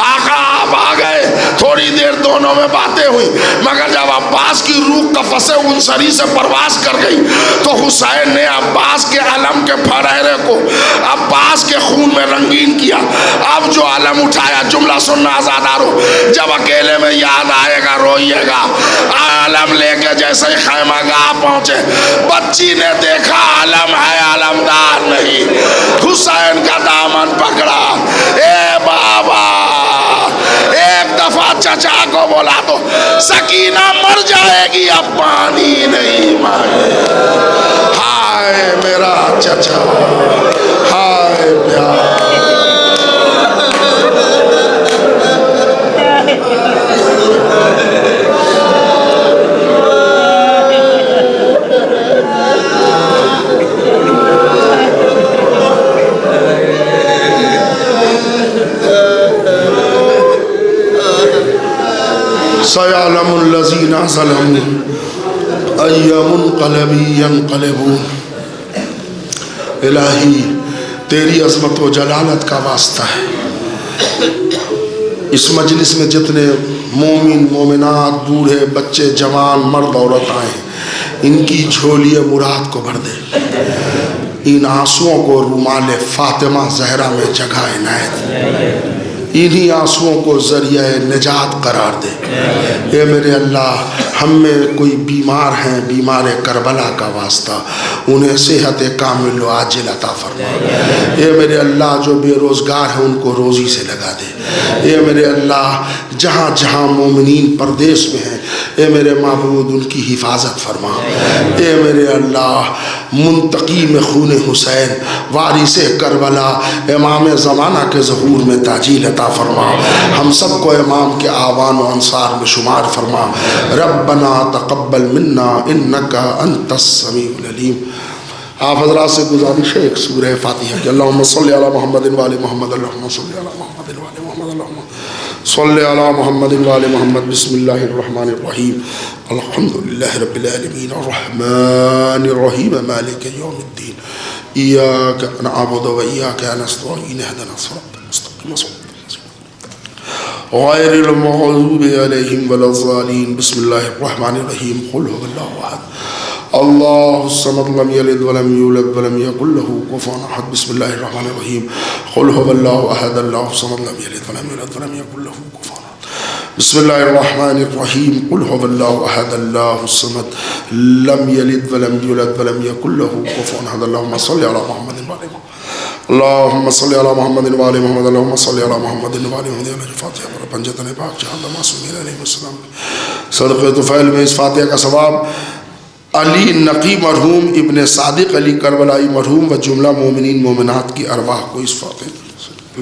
आका आप आ गए। थोड़ी देर दोनों में बातें हुई, मगर जब अब्बास की रूह कफसे उनसरी से परवास कर गई तो हुसैन ने अब्बास के अलम के फरहरे को अब्बास के खून में रंगीन किया। अब जो अलम उठाया, जुमला सुनना आजादारो, जब अकेले में याद आएगा रोइएगा। अलम लेके जैसे ही खैमागाह पहुंचे, बच्ची ने देखा अलम है, अलमदार नहीं। हुसैन का दामन पकड़ा, ए बाबा, एक दफा चचा को बोला तो सकीना मर जाएगी, अब पानी नहीं मांगे। हाय मेरा चचा, हाय प्यार। सयालमुल्लज़ीना ज़लमू अय्यमुनक़लबी यनक़लिबून। इलाही तेरी अज़मत व जलालत का वास्ता है, इस मजलिस में जितने मोमिन मोमिनात, बूढ़े बच्चे, जवान, मर्द औरत आए, इनकी झोलिए मुराद को भर दे। इन आंसुओं को रुमाल फातिमा ज़हरा में जगह इनायत, इन्हीं आंसुओं को ज़रिया निजात करार दे। ये मेरे अल्लाह, हम में कोई बीमार हैं, बीमार करबला का वास्ता, उन्हें सेहत कामिल व आजिल अता फरमा। ये मेरे अल्लाह, जो बेरोज़गार हैं उनको रोज़ी से लगा दे। ये मेरे अल्लाह, जहाँ जहाँ मोमिनीन परदेश में हैं, ये मेरे माबूद उनकी हिफाजत फरमा। ये मेरे अल्लाह, मुंतकी में खून हुसैन, वारिस करबला, इमाम ज़माना के ज़हूर में ताजील अता फरमा। हम सबको इमाम के आवान व अंसार में शुमार फरमा। रब रब्बना तक़ब्बल मिन्ना इन्नका अंतस समीउल अलीम। आप हज़रात से गुजारिश है एक सूरह फातिहा कि अल्लाहुम्मा सल्लि अला मुहम्मदिन व आलि मुहम्मद, अल्लाहुम्मा सल्लि अला मुहम्मदिन व आलि मुहम्मद, अल्लाहुम्मा सल्लि अला मुहम्मदिन व आलि मुहम्मद। बिस्मिल्लाहिर रहमानिर रहीम। अल्हम्दुलिल्लाहि रब्बिल आलमीन अर्रहमानिर रहीम मालिकि यौमिद्दीन इय्याका नअबुदु व इय्याका नस्तईन इहदिना सिरातल मुस्तक़ीम गैरिल मग़ज़ूबि अलैहिम वलज़्ज़ालीन। बिस्मिल्लाहिर रहमानिर रहीम। क़ुल हुवल्लाहु अहद अल्लाहुस समद लम यलिद वलम यूलद वलम यकुल लहू कुफुवन अहद। बिस्मिल्लाहिर रहमानिर रहीम। क़ुल हुवल्लाहु अहद अल्लाहुस समद लम यलिद वलम यूलद वलम यकुल लहू कुफुवन अहद। बिस्मिल्लाहिर रहमानिर रहीम। क़ुल हुवल्लाहु अहद अल्लाहुस समद लम यलिद वलम यूलद वलम यकुल लहू कुफुवन अहद। अल्लाहुम्मा सल्लि अला मुहम्मदिन व आलि मुहम्मद, अल्लाहुम्मा सल्लि अला मुहम्मदिन व आलि मुहम्मद, अल्लाहुम्मा सल्लि अला मुहम्मदिन व आलि मुहम्मद। फातिहा पर पंजतन पाक जहां मासूमीन अलैहिस्सलाम सदक़े तुफ़ैल में इस फातिहा का सवाब अली नकी मरहूम, इब्ने सादिक अली करबलाई मरहूम व जुमला मोमिनीन मोमिनात की अरवाह को इस फातिहा